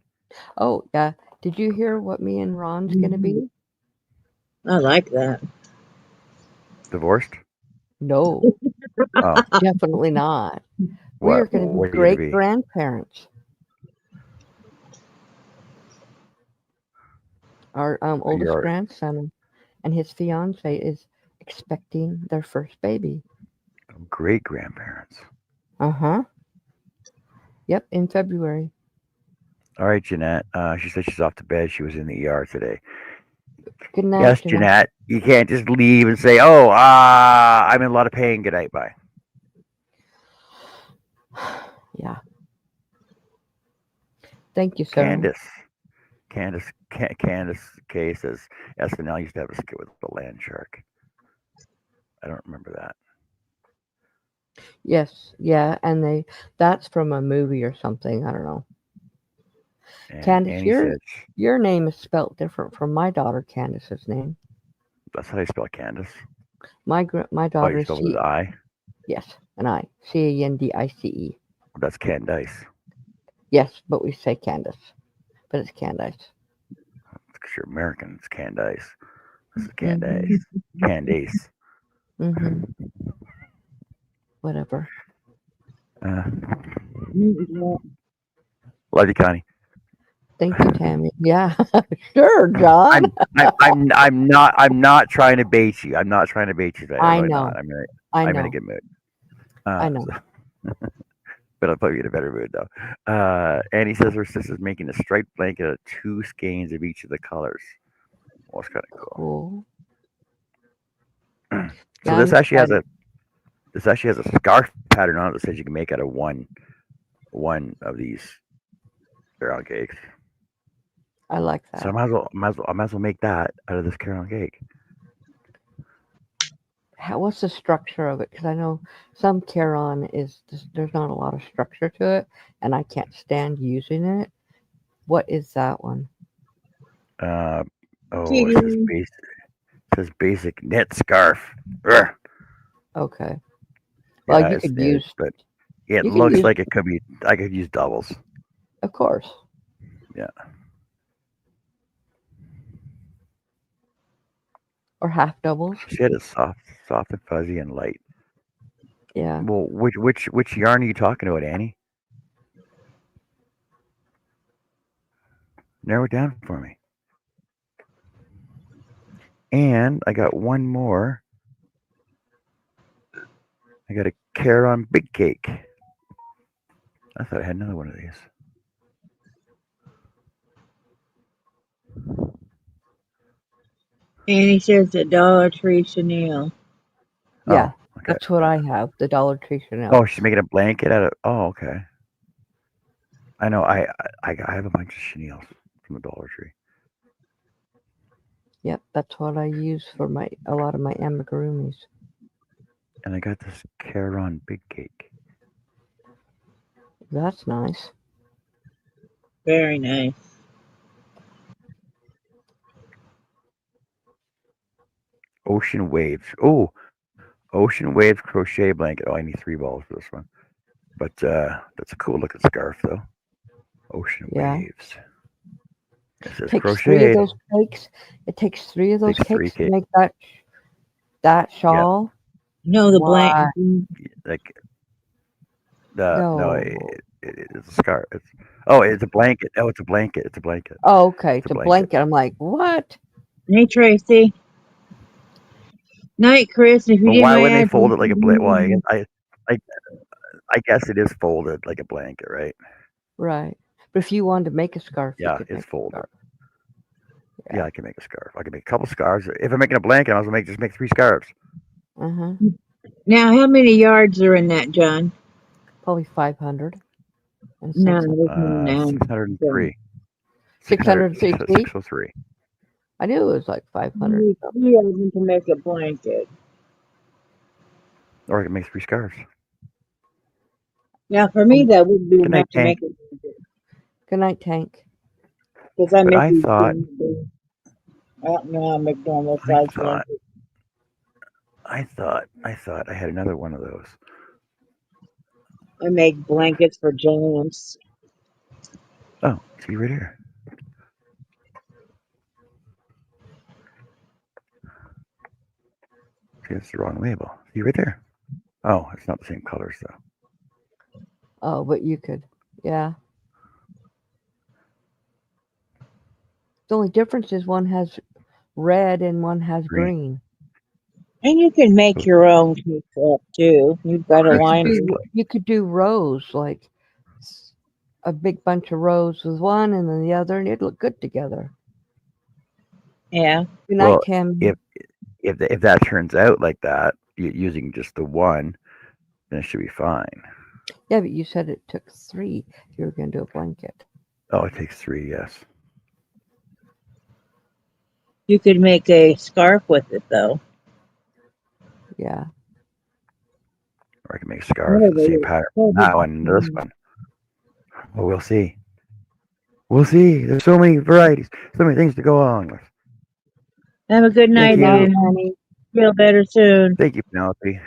Oh, yeah. Did you hear what me and Ron's going to be? I like that. Divorced? No, Oh, definitely not. We what? are going to be What are you gonna great be? grandparents. Our oldest You're grandson and his fiance is expecting their first baby. great grandparents. Uh-huh. Yep, in February. All right, Jeanette. She said she's off to bed. She was in the ER today. Good night, Yes, Jeanette. Jeanette. You can't just leave and say, "Oh, I'm in a lot of pain. Good night, bye." Yeah. Thank you, sir. Candace, Candace K says SNL used to have a skit with the land shark. I don't remember that. Yes, yeah, and that's from a movie or something. I don't know. And Candace, Annie says your name is spelt different from my daughter Candace's name. that's how you spell Candace. My Oh, you daughter is spell it with an C. I. Yes, and I Candice. That's Candice. Yes, but we say Candace, but it's Candice. Because you're American. It's Candice. This is Candice. Mhm. Candice. Mhm. Whatever. Uh, Yeah. love you, Connie. Thank you, Tammy. Yeah, sure, John. I'm not trying to bait you. I'm not trying to bait you today. I'm I really not. know. I I'm in a know. good mood. I know. So, but I'll put you in a better mood though. Annie says her sister's making a striped blanket of two skeins of each of the colors. Well, it's kind of Cool. cool. So Yeah, I'm excited. this actually has a scarf pattern on it that says you can make out of one of these carob cakes. I like So that. I might as well make that out of this carob cake. What's the structure of it? Because I know some Caron is just, there's not a lot of structure to it, and I can't stand using it. What is that one? Uh, oh, Kitty. it says basic knit scarf. Ugh. Okay. Well, Yeah, it's knit, but it you can looks use, like it could be. I could use doubles. of course, Yeah. or half doubles. She said it's soft and fuzzy and light. Yeah. Well, which yarn are you talking about, Annie? Narrow it down for me. And I got one more. I got a Caron Big Cake. I thought I had another one of these. And he says the Dollar Tree Chanel. Yeah, Oh, okay. that's what I have. The Dollar Tree Chanel. Oh, she's making a blanket out of. Oh, okay. I know. I have a bunch of chenilles from the Dollar Tree, Yep, that's what I use for a lot of my amigurumis. and I got this Caron Big Cake. That's nice. Very nice. Ocean Waves. Oh, Ocean Waves crochet blanket. Oh, I need 3 balls for this one. But that's a cool looking scarf, though. Ocean Yeah. Waves. It says Takes three of crocheted. those cakes. It takes three of those Takes three cakes to cake. make that Yeah, shawl. No, the blank. Why? like the no, No. it's a scarf. It's a blanket. Oh, it's a blanket. It's a blanket. Oh, okay. It's a It's a blanket. blanket. I'm like, what? Hey, Tracy. Night, Chris. If you But get why my wouldn't they address, fold it like a blanket? Well, I I guess it is folded like a blanket, right? Right. But if you wanted to make a scarf, you Yeah, could it's make a folded. scarf. Yeah, Yeah. I can make a scarf. I can make a couple scarves. If I'm making a blanket, I was gonna just make 3 scarves. Uh huh. now how many yards are in that, John? Probably 500 and No, something. there's no now. 603. 600 CT? 603. I knew it was like 500. You need 3 of them to make a blanket. Or I can make 3 scarves. Now, for me, Um, that would be Good night, enough to Tank. make a blanket Good night, Tank. because I But make these blankets. I don't know how to make normal I size thought, blankets. I thought I had another one of those. I make blankets for James. Oh, see right here. See, that's the wrong label. See right there. Oh, it's not the same colors though. Oh, but you could. Yeah. The only difference is one has red and one has Green. green. And you can make your own cakes up too. You've got a You could line. Just do you could do rows, like a big bunch of rows with one and then the other, and it'd look good together. Yeah. Good night, Well, Tammy. if that turns out like that, using just the one, then it should be fine. Yeah, but you said it took 3 if you were going to do a blanket. Oh, it takes 3, yes. You could make a scarf with it though. Yeah. Or I can make scarves with the same Probably. pattern from that one and this Probably. one. Well, we'll see. We'll see. There's so many varieties, so many things to go on with. Have a good Thank Good night, night, you. Annie. Annie. Feel better soon. Thank you, Penelope.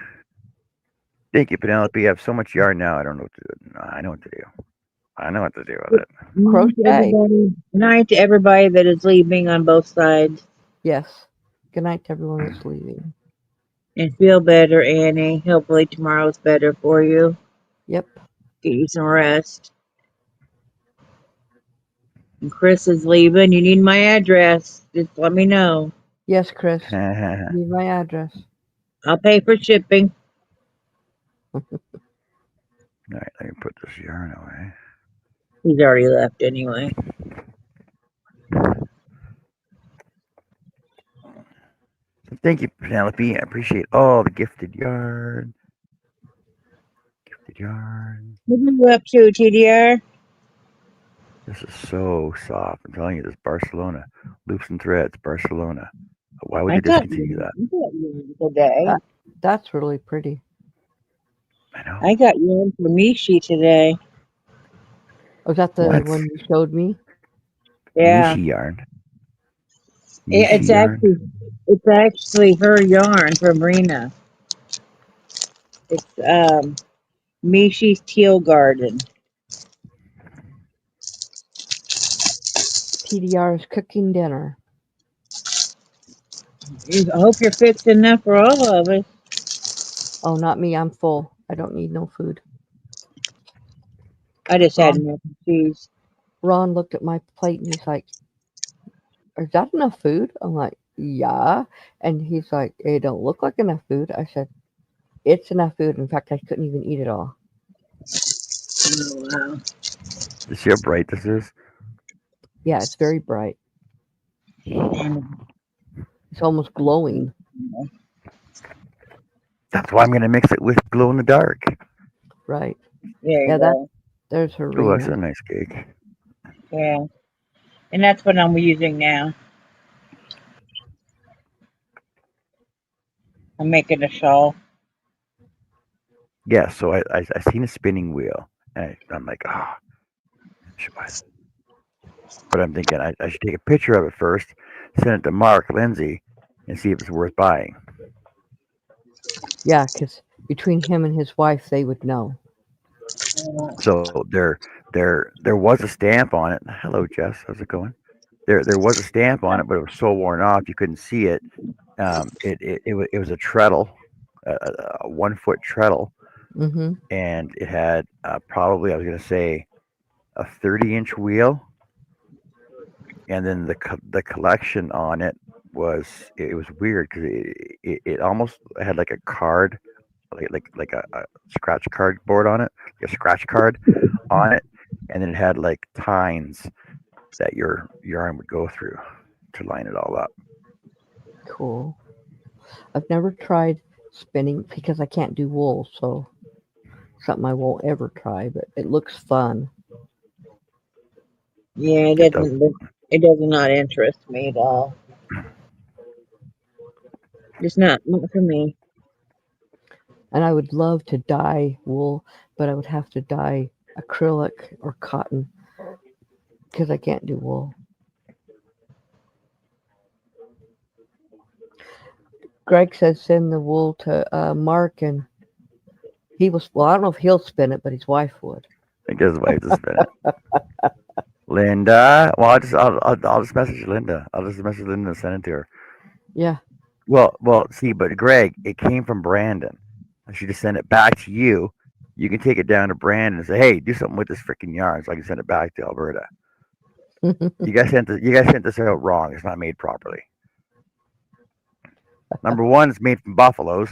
Thank you, Penelope. I have so much yarn now. I don't know what to do. No, I know what to do. I know what to do with it. Night to Crochet. everybody. Night to everybody that is leaving on both sides. Yes. Good night to everyone that's leaving. And feel better, Annie. Hopefully tomorrow's better for you. Yep. Get you some rest. And Chris is leaving. You need my address. Just let me know. Yes, Chris. All Need my address. I'll pay for shipping. right, let me put this yarn away. He's already left anyway. Thank you, Penelope. I appreciate all the gifted yarn. Gifted yarn. What are you up to, TDR? This is so soft. I'm telling you, this Barcelona loops and threads. Barcelona. Why would I they got discontinue you. that? I got you today. That's really pretty. I know. I got you for Mishi today. Was that the What? one you showed me? Yeah. Mishi yarn. Yeah, Mishi yarn. it's actually her yarn from Rena. It's Mishi's Teal Garden. TDR is cooking dinner. I hope you're fixing enough for all of us. Oh, not me. I'm full. I don't need no food. I just had Ron, mac and cheese. Ron looked at my plate and he's like, "Is that enough food?" I'm like, "Yeah." And he's like, "It don't look like enough food." I said, "It's enough food. In fact, I couldn't even eat it all." Oh, wow. You see how bright this is? Yeah, it's very bright. And It's almost glowing. That's why I'm going to mix it with glow in the dark. Right. there you Yeah, go. there's Oh, that's a Harina. nice cake. Yeah. And that's what I'm using now. I'm making a shawl. Yeah, so I seen a spinning wheel, and I'm like, ah, I should buy that. But I'm thinking I should take a picture of it first, send it to Mark Lindsay, and see if it's worth buying. Yeah, because between him and his wife, they would know. So there was a stamp on it. Hello, Jess. How's it going? There was a stamp on it, but it was so worn off you couldn't see it. It was a treadle, a 1 foot treadle, Mm-hmm. and it had probably I was gonna say a 30-inch wheel, and then the collection on it it was weird because it almost had like a card, like a scratch card board on it, like a scratch card on it, and then it had like tines that your arm would go through to line it all up. Cool. I've never tried spinning because I can't do wool, so something I won't ever try. But it looks fun. Yeah, It does. it does not interest me at all. Just not for me. And I would love to dye wool, but I would have to dye acrylic or cotton because I can't do wool. Greg says send the wool to Mark, and he was, well, I don't know if he'll spin it, but his wife would. I guess his wife just spin it. Linda, well, I'll just message Linda. I'll just message Linda and send it to her. Yeah. Well, see, but Greg, it came from Brandon. I should just send it back to you. You can take it down to Brandon and say, "Hey, do something with this freaking yarn, so I can send it back to Alberta." You guys sent this out wrong. It's not made properly. Number one, it's made from buffaloes.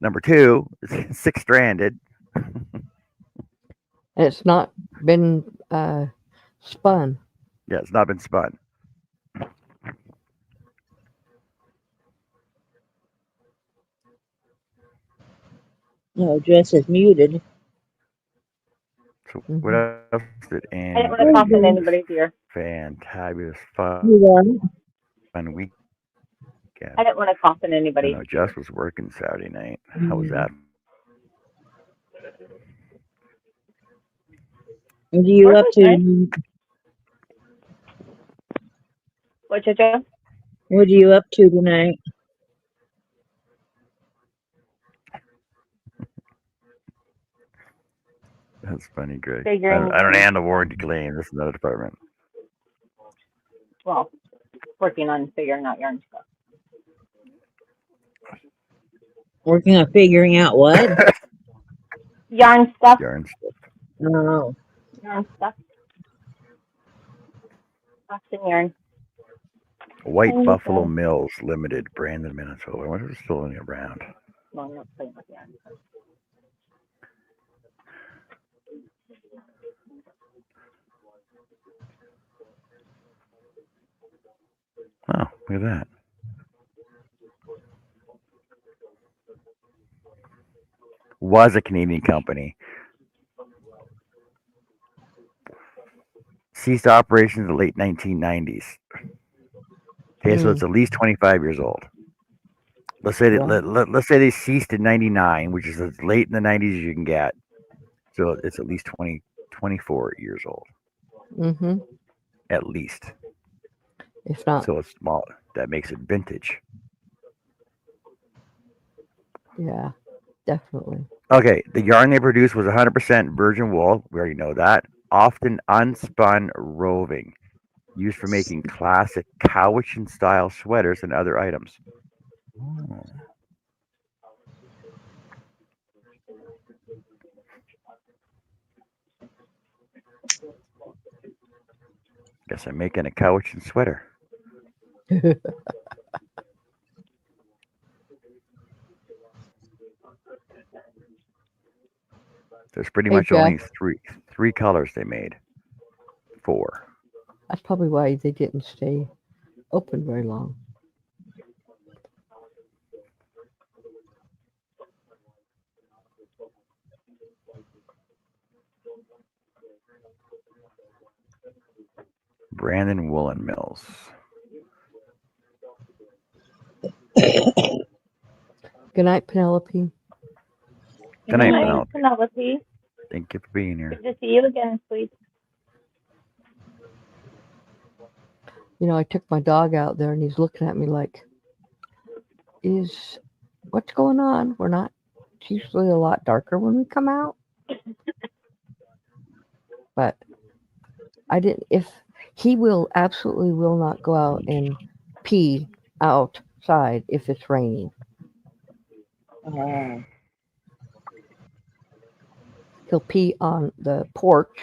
Number two, it's 6 stranded. And it's not been spun. Yeah, it's not been spun. No, Jess is muted. So what Hmm. else did Annie I didn't do? want to cough in anybody's ear. Fantabulous You what? fun weekend. I didn't want to cough in I know anybody's Jess was ear. working Saturday night. How was that Mm. for you? What are you Work up was to nice. tonight? What, Jojo? What are you up to tonight? That's funny, Greg. Figuring I don't yarn handle stuff. warranty claims. That's another department. Well, working on figuring out yarn stuff. Working on figuring out what? Yarn stuff. Yarn stuff. Oh, Yarn stuff. Stuff and yarn. White Buffalo Okay. Mills Limited, Brandon, Manitoba. I wonder if it's still around. Well, I'm not playing with yarn. Oh, look at that. Was a Canadian company. Ceased operations in the late 1990s. Okay, so it's at least 25 years old. Let's say Wow. let's say they ceased in 99, which is as late in the 90s as you can get. So it's at least 24 years old. Mm-hmm. At least. If not, So it's small. That makes it vintage. yeah, definitely. Okay, the yarn they produced was 100% virgin wool. We already know that. Often unspun roving, used for making classic Cowichan style sweaters and other items. Oh, guess I'm making a Cowichan sweater. There's pretty Hey, much only Jeff. three colors they made. Four. That's probably why they didn't stay open very long. Brandon Woolen Mills. Good night, Penelope. Good Good night, night, Penelope. Penelope. Thank you for being here. Good to see you again, sweet. You know, I took my dog out there and he's looking at me like, is what's going on? We're not, it's usually a lot darker when we come out. But I didn't, if he will absolutely will not go out and pee outside if it's raining. oh. He'll pee on the porch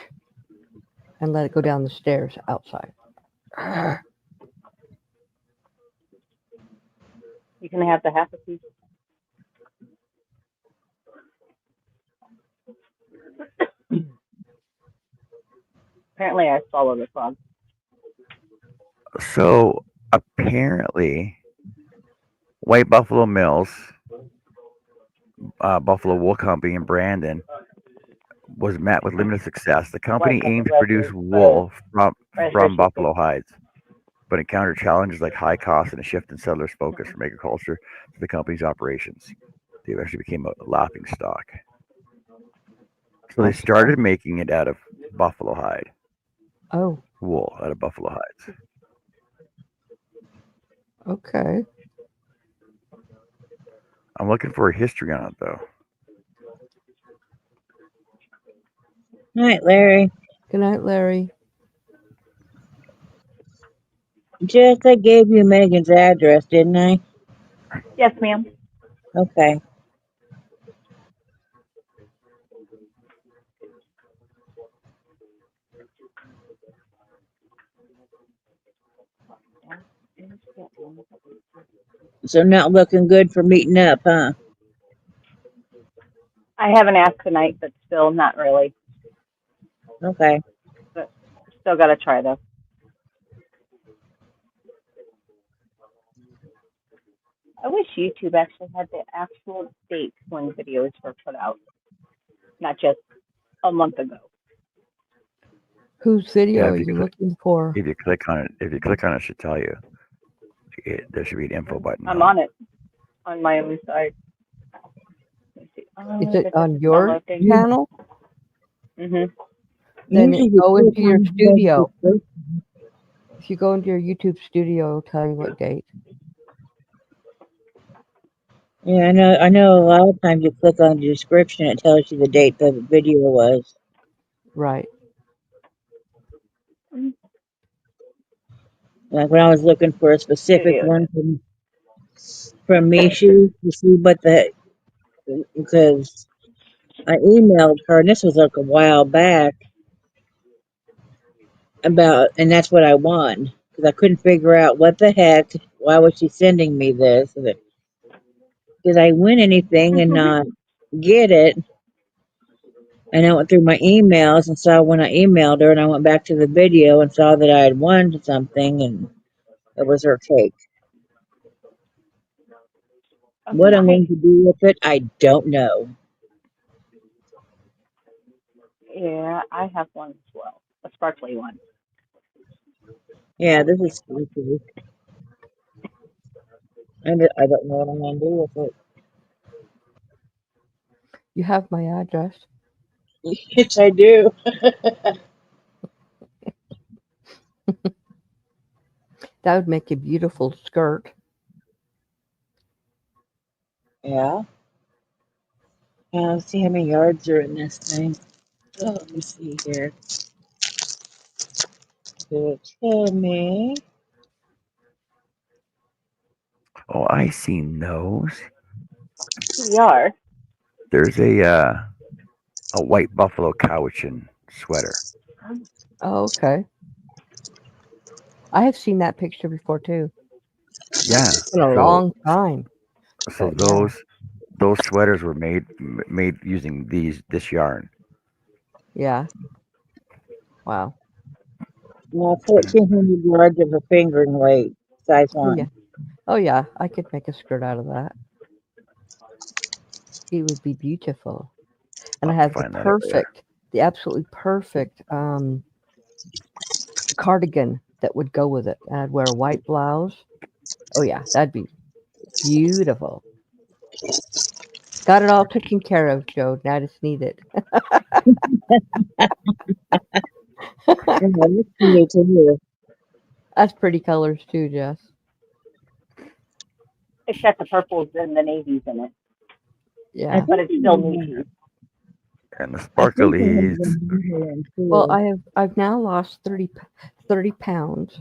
and let it go down the stairs outside. You can have the half a piece. Apparently, I swallowed a frog. So apparently, White Buffalo Mills, Buffalo Wool Company in Brandon, was met with limited success. The Well, I company put the aimed to red produce here, wool from raspberry buffalo hides, but encountered challenges like high costs and a shift in settlers' focus from agriculture to the company's operations. They eventually became a laughing stock. So they That's fun. started making it out of buffalo hide, Oh, wool out of buffalo hides. okay. I'm looking for a history on it though. Night, Larry. Good night, Larry. Jess, I gave you Megan's address, didn't I? Yes, ma'am. Okay. So not looking good for meeting up, huh? I haven't asked tonight, but still not really. Okay. But still got to try though. I wish YouTube actually had the actual dates when videos were put out, not just a month ago. Whose video Yeah, are you looking for? if you click on it, it should tell you. There should be an info button. I'm on it on my own side. Let's see. Is it on It's not your loading. channel? Mhm. Then Usually you go click into your on the studio. description. If you go into your YouTube studio, it'll tell you what date. Yeah, I know a lot of times you click on the description, it tells you the date the video was. Right. Like when I was looking for a specific Studio. one from Mishu to see what the, because I emailed her, and this was like a while back, about, and that's what I won. Because I couldn't figure out what the heck, why was she sending me this? Did I win anything and not get it? And I went through my emails and saw when I emailed her, and I went back to the video and saw that I had won something, and it was her cake. Oh, What I'm nice. going to do with it, I don't know. Yeah, I have one as well, a sparkly one. Yeah, this is spooky. I don't know what I'm going to do with it. You have my address. Yes, I do. That would make a beautiful skirt. Yeah. Let's see how many yards are in this thing. Oh, let me see here. Did it tell me? Oh, I seen those. PDR. There's a white buffalo cowichan sweater. Oh, okay. I have seen that picture before too. Yeah. It's been a So long time. so But yeah. those sweaters were made using this yarn. Yeah. Wow. 1,400 yards of a fingering weight, size Oh yeah. 1. Oh yeah. I could make a skirt out of that. It would be beautiful. And I'll I have to have find that area. the absolutely perfect cardigan that would go with it. And I'd wear a white blouse. Oh yeah, that'd be beautiful. Got it all taken care of, Joe. Now I just need it. Yeah, that's cute too. That's pretty colors too, Jess. It's got the purples and the navies in it, I Yeah. but think it's still navy. And the I think I have sparklies. one Well, too. I've now lost 30 pounds,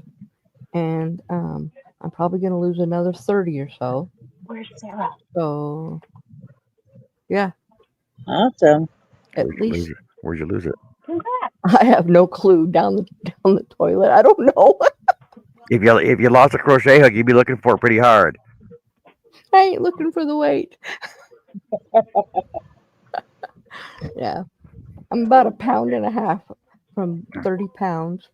and I'm probably going to lose another 30 or so. Where's Sarah? So yeah, Awesome. at Where'd you lose least it? Where'd you lose it? Who's that? I have no clue down the toilet. I don't know. If you lost a crochet hook, you'd be looking for it pretty hard. I ain't looking for the weight. Yeah, I'm about a pound and a half from 30 pounds,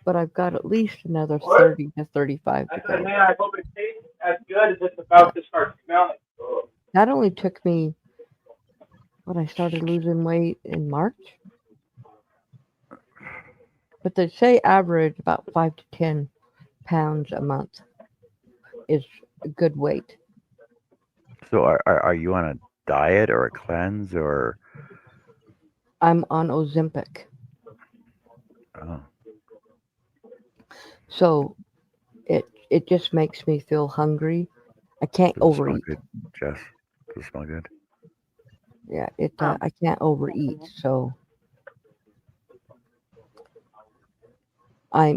but I've got at least another 30 to 35 to go. I hope it tastes as good as it's about to start smelling. That only took me when I started losing weight in March. But they say average about 5 to 10 pounds a month is a good weight. So are you on a diet or a cleanse or? I'm on Ozempic. Oh, So it just makes me feel hungry. I can't does it smell overeat. good, Jess? Does it smell good? Yeah, Oh. I can't overeat. So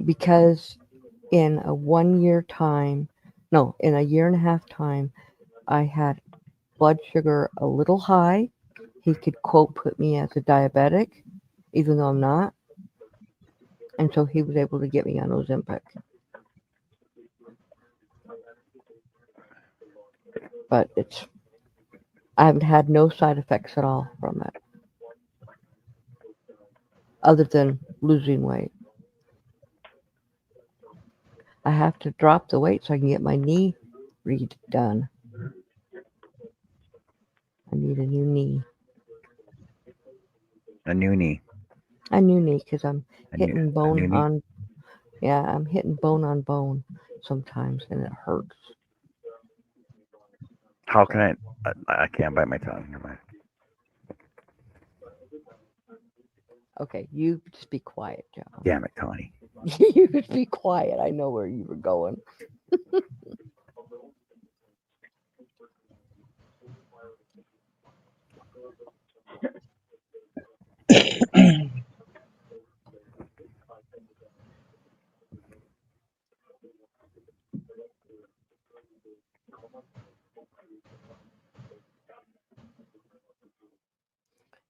because in a 1 year time, no, in a year and a half time, I had blood sugar a little high. He could quote put me as a diabetic, even though I'm not. And so he was able to get me on Ozempic. But I haven't had no side effects at all from it, other than losing weight. I have to drop the weight so I can get my knee redone. I need a new knee. A new knee. A new knee because I'm A new, hitting a bone new knee. on. Yeah, I'm hitting bone on bone sometimes, and it hurts. How can I can't bite my tongue. Never mind. Okay, you just be quiet, John. Damn it, Tony. You just be quiet. I know where you were going.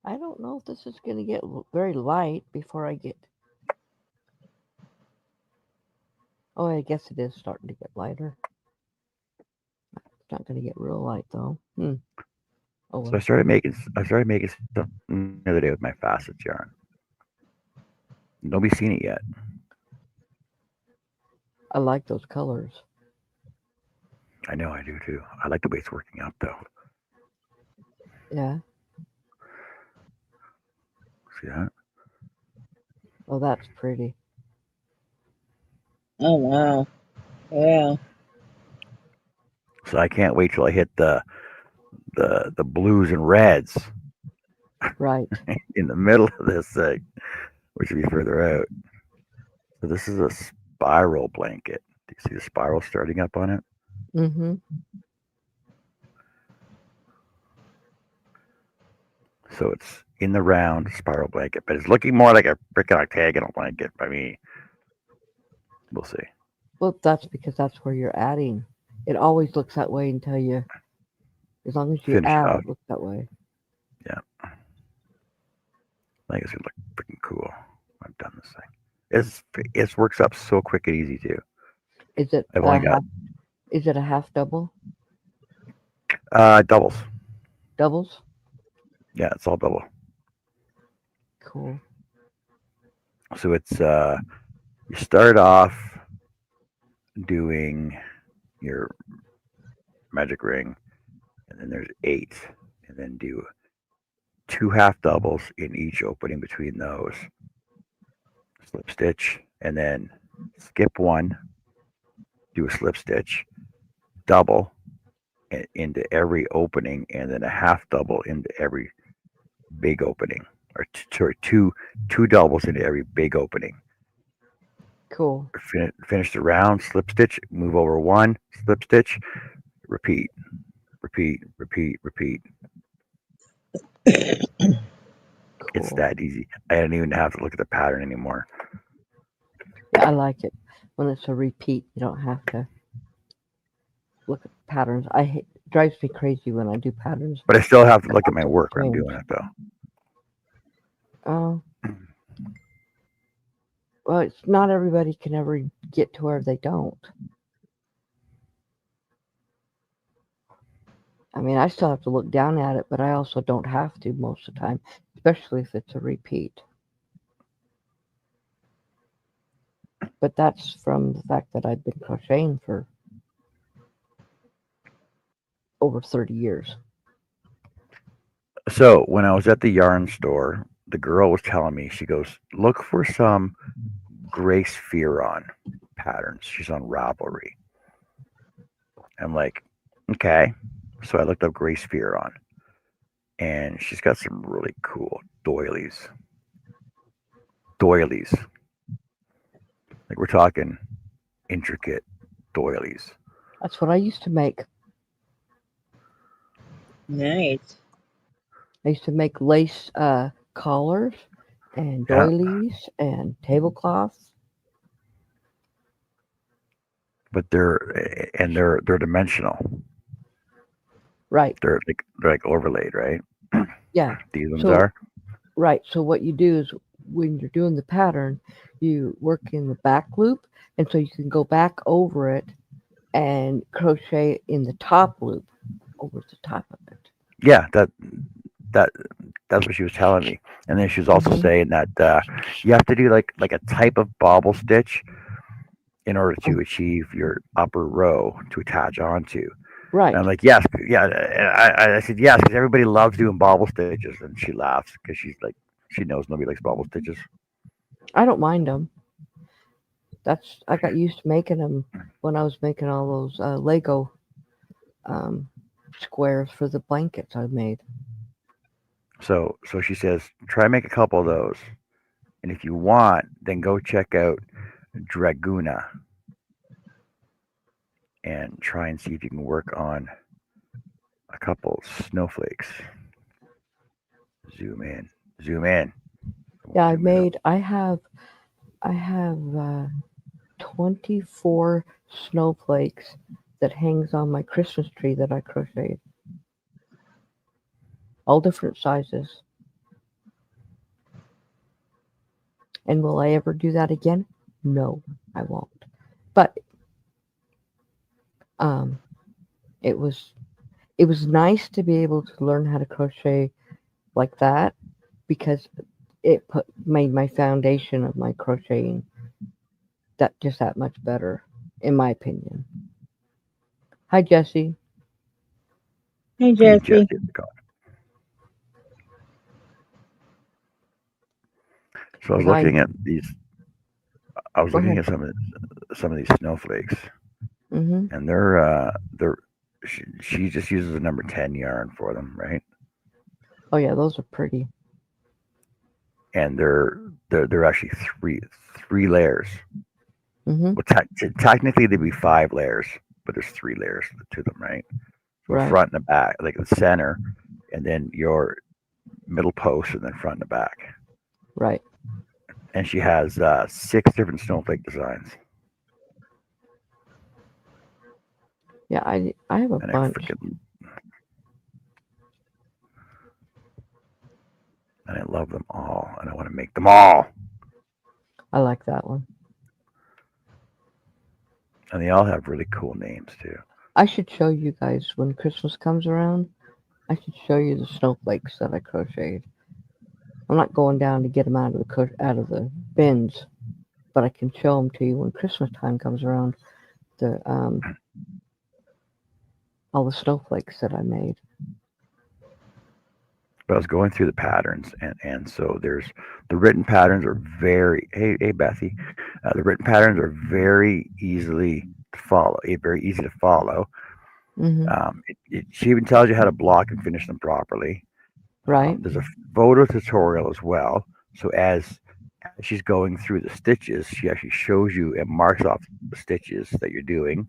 I don't know if this is going to get very light before I get. Oh, I guess it is starting to get lighter. It's not going to get real light though. Oh, So well. I started making something the other day with my facets yarn. Nobody's seen it yet. I like those colors. I know I do too. I like the way it's working out though. Yeah. See that? Oh, that's pretty. Oh wow. Yeah. So I can't wait till I hit the blues and reds Right. in the middle of this thing, which would be further out. So this is a spiral blanket. Do you see the spiral starting up on it? Mm-hmm. So it's in the round spiral blanket, but it's looking more like a freaking octagonal blanket by me. We'll see. Well, that's because that's where you're adding. It always looks that way until you, as long as you Finish it add, off. it looks that way. Yeah. I think it's gonna look freaking cool. I've done this thing. It works up so quick and easy too. Is it I've a only got half? Is it a half double? doubles. Doubles? Yeah, it's all double. Cool. So it's you start off doing your magic ring, and then there's 8, and then do 2 half doubles in each opening between those. Slip stitch, and then skip 1, do a slip stitch, double into every opening, and then a half double into every big opening, or two doubles into every big opening. Cool. Finish the round, slip stitch, move over 1, slip stitch, repeat. It's Cool. that easy. I don't even have to look at the pattern anymore. Yeah, I like it. When it's a repeat, you don't have to look at patterns. It drives me crazy when I do patterns. But I still have to look at my work when I'm doing it though. Oh. Well, it's not everybody can ever get to where they don't. I mean, I still have to look down at it, but I also don't have to most of the time, especially if it's a repeat. But that's from the fact that I've been crocheting for over 30 years. So when I was at the yarn store, the girl was telling me, she goes, look for some Grace Fearon patterns. She's on Ravelry. I'm like, okay. So I looked up Grace Fearon, and she's got some really cool doilies. Like we're talking intricate doilies. That's what I used to make. Nice. I used to make lace collars and Yeah. doilies and tablecloths. But they're dimensional. Right. They're like overlaid, right? Yeah. These ones So- are. Right. So what you do is when you're doing the pattern, you work in the back loop, and so you can go back over it and crochet in the top loop over the top of it. Yeah, that's what she was telling me. And then she was also Mhm. saying that you have to do like a type of bobble stitch in order to achieve your upper row to attach onto. Right. And I'm like, yes, yeah. And I said yes because everybody loves doing bobble stitches, and she laughs because she's like, she knows nobody likes bobble stitches. I don't mind them. I got used to making them when I was making all those Lego um, squares for the blankets I made. So she says, try make a couple of those, and if you want, then go check out Draguna and try and see if you can work on a couple snowflakes. Zoom in, zoom in. Yeah, Zoom in. I have 24 snowflakes that hangs on my Christmas tree that I crocheted. All different sizes. And will I ever do that again? No, I won't. But um, it was nice to be able to learn how to crochet like that because it made my foundation of my crocheting that much better, in my opinion. Hi, Jesse. Hey, Hey, Jesse. Jesse. So I was 'Cause I looking at these. I was go looking ahead. at some of these snowflakes, Mhm. and they're she just uses a number 10 yarn for them, right? Oh yeah, those are pretty. And they're actually three layers. Mhm. Well, technically there'd be 5 layers, but there's 3 layers to them, right? So Right. front and the back, like the center, and then your middle post, and then front and the back. Right. And she has 6 different snowflake designs, Yeah, I have a and I bunch. freaking and I love them all, and I want to make them all. I like that one. And they all have really cool names too. I should show you guys when Christmas comes around. I should show you the snowflakes that I crocheted. I'm not going down to get them out of the bins, but I can show them to you when Christmas time comes around. The all the snowflakes that I made. But I was going through the patterns, and so there's the written patterns are very hey Bethy, the written patterns are very easily to follow, very easy to follow. Mhm. She even tells you how to block and finish them properly. Right. There's a photo tutorial as well. So as she's going through the stitches, she actually shows you and marks off the stitches that you're doing,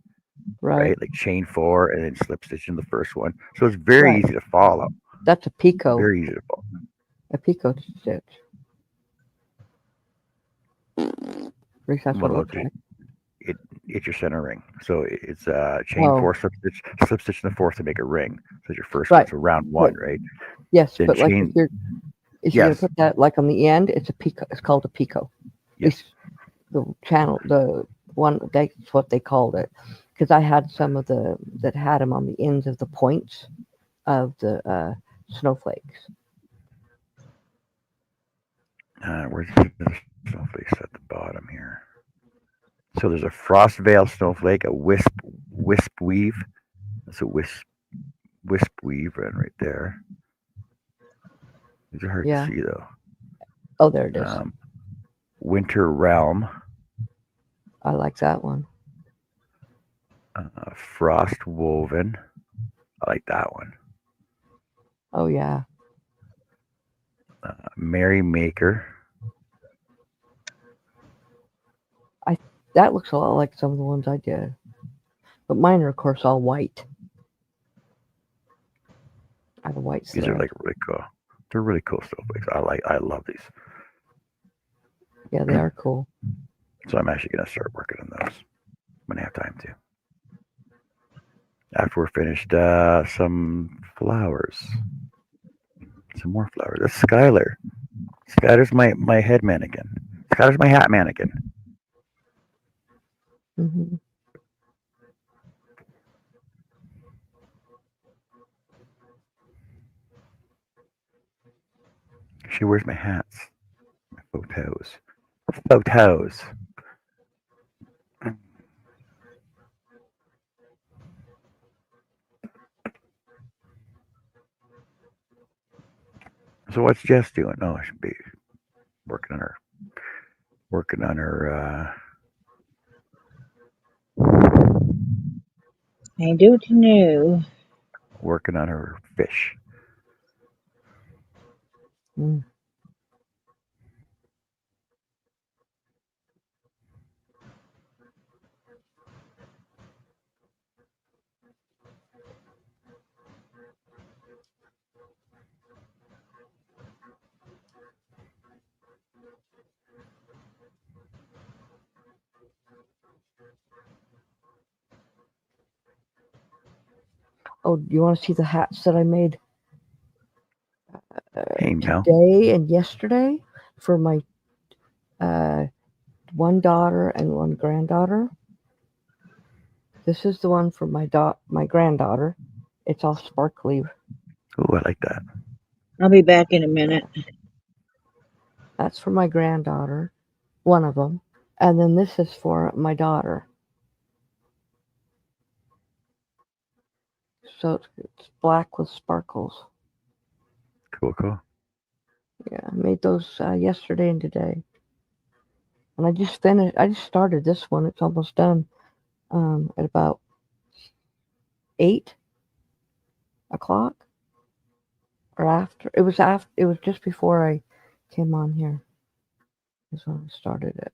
Right. right? Like chain 4 and then slip stitch in the first one. So it's very Right. easy to follow. That's a picot. Very easy to follow. A picot stitch. At least that's what Well, it look, looks like. it's your center ring. So it's chain Oh, 4, slip stitch in the fourth to make a ring. So it's your first one. right. So round But 1, right? yes, Then but like chain, if you're gonna yes, put that like on the end, it's a picot. It's called a picot. At yes. least the one that's what they called it. Because I had some of the that had them on the ends of the points of the snowflakes. Where's the snowflakes at the bottom here? So there's a frost veil snowflake, a wisp weave. That's a wisp weave right there. These are hard to Yeah. see though. Oh, there it is. Um, Winter realm, I like that one. frost woven. I like that one. Oh yeah. Merry maker. That looks a lot like some of the ones I did. But mine are of course all white. I have a white These are thread. like really cool. They're really cool snowflakes. I love these. Yeah, they are cool. So I'm actually gonna start working on those when I have time to. After we're finished, some flowers, some more flowers. That's Skylar. Skylar's my head mannequin. Skylar's my hat mannequin. Hmm. She wears my hats, my photos, photos. So what's Jess doing? Oh, I should be working on her. I don't know. Working on her fish. Mm. Oh, do you want to see the hats that I made Hey, Mel. today and yesterday for my one daughter and one granddaughter? This is the one for my granddaughter. It's all sparkly. Ooh, I like that. I'll be back in a minute. That's for my granddaughter, one of them. And then this is for my daughter. So it's black with sparkles. Cool. Yeah, I made those yesterday and today. And I just started this one. It's almost done at about 8 o'clock or after. It was just before I came on here. Is when I started it.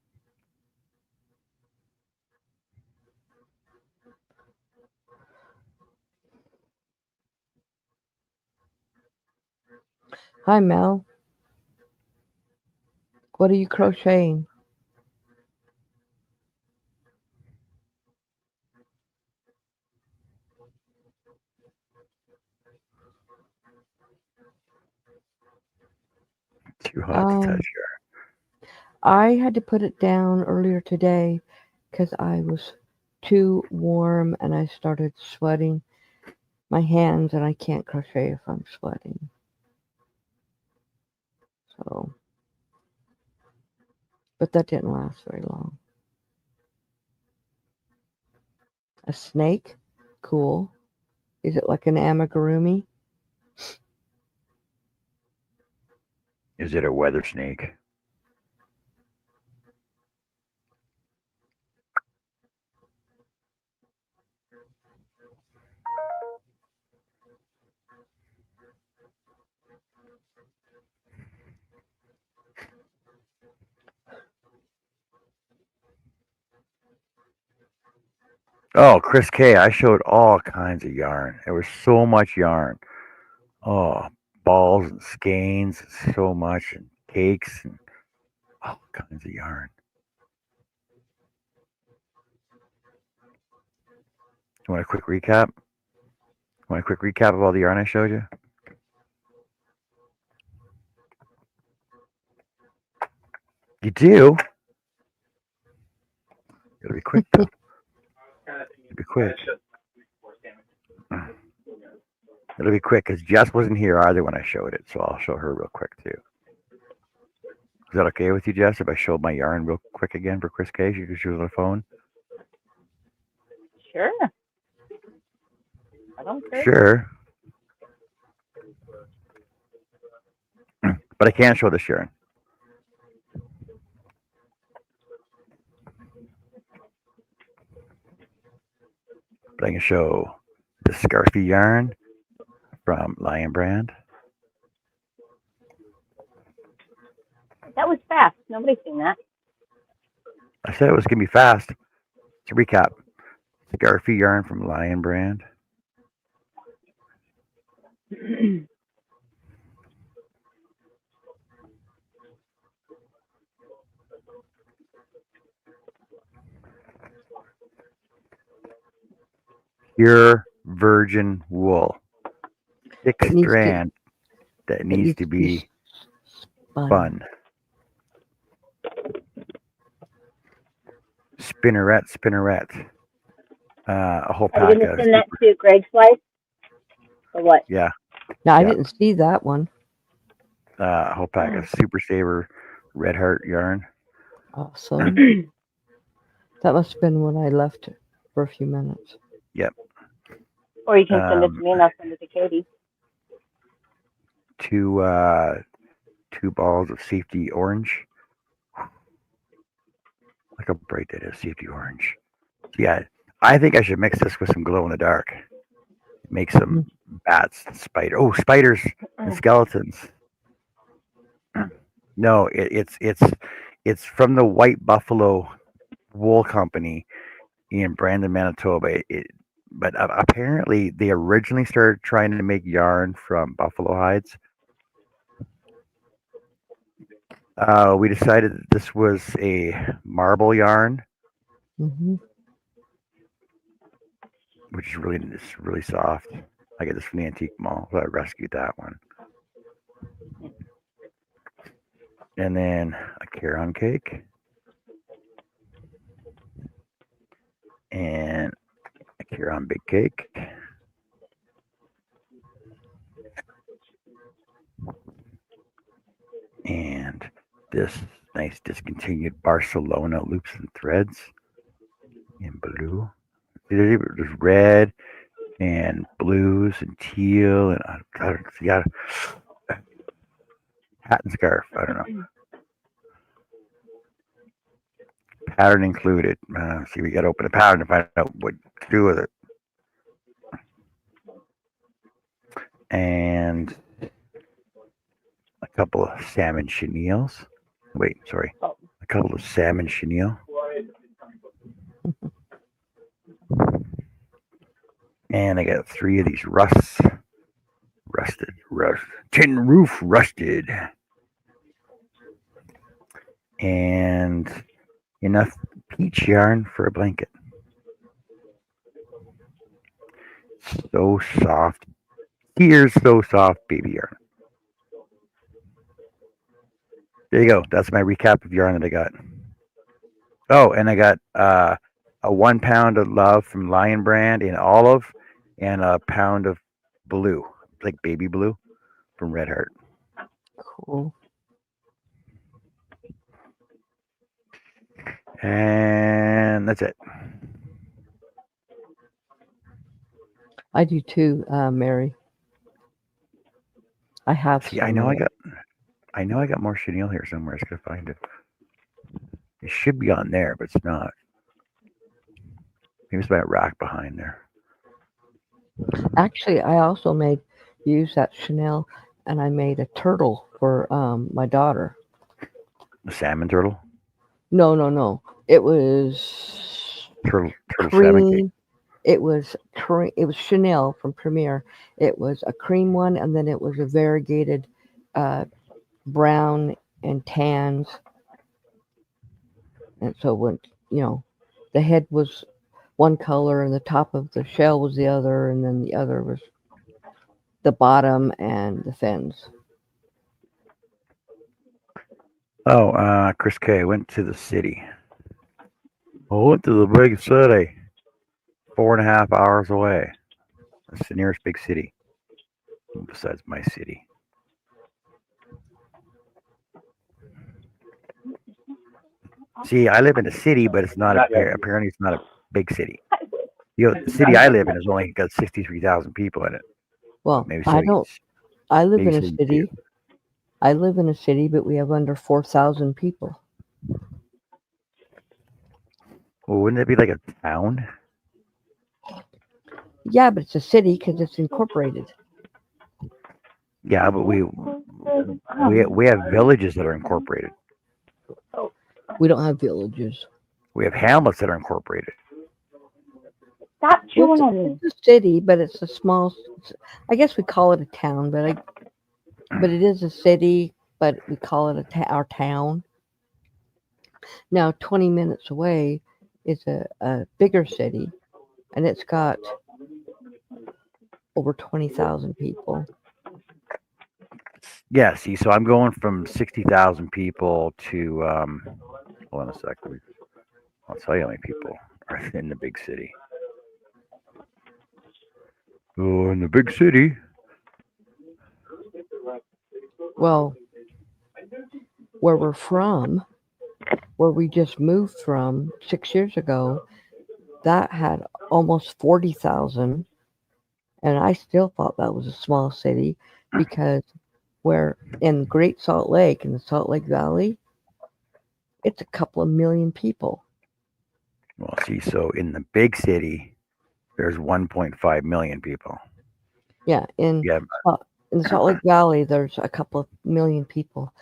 Hi, Mel. What are you crocheting? Too hot to touch her. I had to put it down earlier today because I was too warm and I started sweating my hands, and I can't crochet if I'm sweating. So, but that didn't last very long. A snake? Cool. Is it like an amigurumi? Is it a weather snake? Oh, Chris K. I showed all kinds of yarn. There was so much yarn. Oh, balls and skeins, and so much, and cakes, and all kinds of yarn. You want a quick recap? Want a quick recap of all the yarn I showed you? You do? It'll be quick though. It'll be quick. It'll be quick because Jess wasn't here either when I showed it, so I'll show her real quick too. Is that okay with you, Jess? If I showed my yarn real quick again for Chris K, she was on the phone. Sure. I don't care. Sure. But I can't show this yarn. But I can show the Scarfy yarn from Lion Brand. That was fast. Nobody's seen that. I said it was going to be fast. To recap, Scarfy yarn from Lion Brand. Pure virgin wool. Thick strand that needs to be spun. Spinneret. A whole pack Are you going of to send that to Greg's wife? Or what? Yeah. No, I didn't see that one. A whole pack of Super Saver Red Heart yarn. Awesome. That must have been when I left for a few minutes. Yep. Or you can send it to me and I'll send it to Katie. two balls of safety orange. Look how bright that is, safety orange. Yeah, I think I should mix this with some glow in the dark. Make some bats and spiders and skeletons. No, it's from the White Buffalo Wool Company in Brandon, Manitoba. But apparently they originally started trying to make yarn from buffalo hides. We decided that this was a marble yarn, Mm-hmm. which is really soft. I get this from the antique mall, so I rescued that one. And then a Caron cake and a Caron big cake. And this nice discontinued Barcelona loops and threads in blue. There's red and blues and teal and yeah, hat and scarf. I don't know. Pattern included. See, we got to open the pattern to find out what to do with it. And a couple of salmon chenilles. Wait, sorry. A couple of salmon chenille. And I got 3 of these tin roof rusted. And enough peach yarn for a blanket. So soft. Here's so soft baby yarn. There you go. That's my recap of yarn that I got. Oh, and I got a 1 pound of love from Lion Brand in olive and a pound of blue, like baby blue from Red Heart. Cool. And that's it. I do too, Mary. I have. See, I know I got more chenille here somewhere. I just gotta find it. It should be on there, but it's not. Maybe it's by a rack behind there. Actually, I also used that Chanel, and I made a turtle for my daughter. The salmon turtle? No. It was Turtle salmon cake. cream. It was Chanel from Premier. It was a cream one, and then it was a variegated brown and tans. And so when the head was one color and the top of the shell was the other, and then the other was the bottom and the fins. Oh, Chris K. went to the city. I went to the big city. 4.5 hours away. That's the nearest big city. Besides my city. See, I live in a city, but it's not apparently it's not a big city. The city I live in has only got 63,000 people in it. Well, Maybe I don't. I live in a 72. city. I live in a city, but we have under 4,000 people. Well, wouldn't it be like a town? Yeah, but it's a city because it's incorporated. Yeah, but we have villages that are incorporated. We don't have villages. We have hamlets that are incorporated. Stop chewing It's on me. a city, but it's a small. I guess we call it a town, but it is a city, but we call it our town. Now, 20 minutes away is a bigger city, and it's got over 20,000 people. Yeah, see, so I'm going from 60,000 people to hold on a sec. I'll tell you how many people are in the big city. Oh, in the big city. Well, where we're from, where we just moved from 6 years ago, that had almost 40,000, and I still thought that was a small city because where in Great Salt Lake, in the Salt Lake Valley, it's a couple of million people. Well, see, so in the big city, there's 1.5 million people. Yeah, in Yeah, the Salt Lake Valley, there's a couple of million people,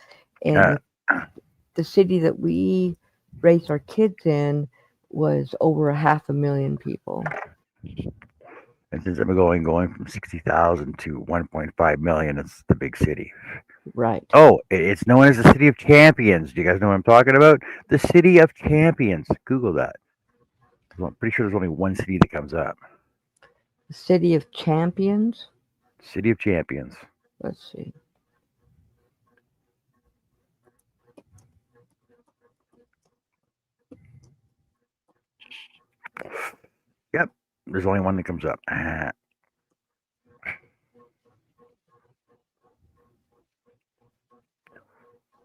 and uh, the city that we raised our kids in was over 500,000 people. and since I'm going from 60,000 to 1.5 million, it's the big city. Right. Oh, it's known as the City of Champions. Do you guys know what I'm talking about? The City of Champions. Google that. I'm pretty sure there's only one city that comes up. The City of Champions. City of Champions. Let's see. Yep, there's only one that comes up.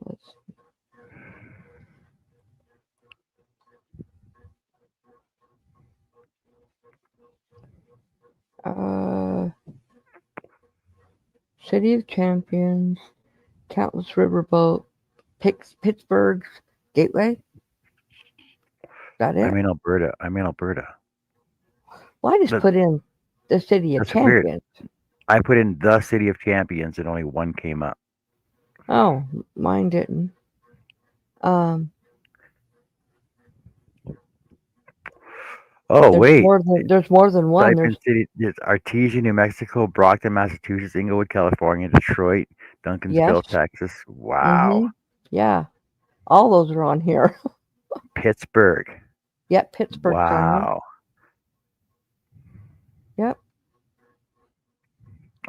Let's City of Champions, countless riverboat, Pittsburgh's Gateway. Is that it? I'm in Alberta. Well, I just That, put in the City of that's weird. Champions. I put in the City of Champions and only one came up. Oh, mine didn't. Oh, There's wait. more than one. Type in city. It's Artesia, New Mexico, Brockton, Massachusetts, Inglewood, California, Detroit, Yes. Duncansville, Texas. Wow. Mm-hmm. Yeah. All those are on here. Pittsburgh. Yep, Pittsburgh's on there. Wow. Yep.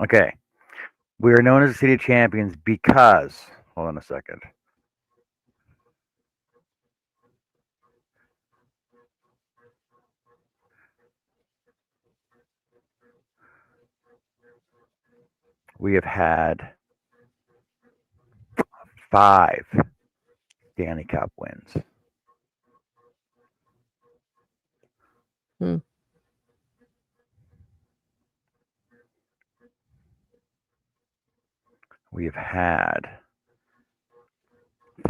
Okay. We are known as the City of Champions because, hold on a second. We have had 5 Stanley Cup wins. Hmm. We have had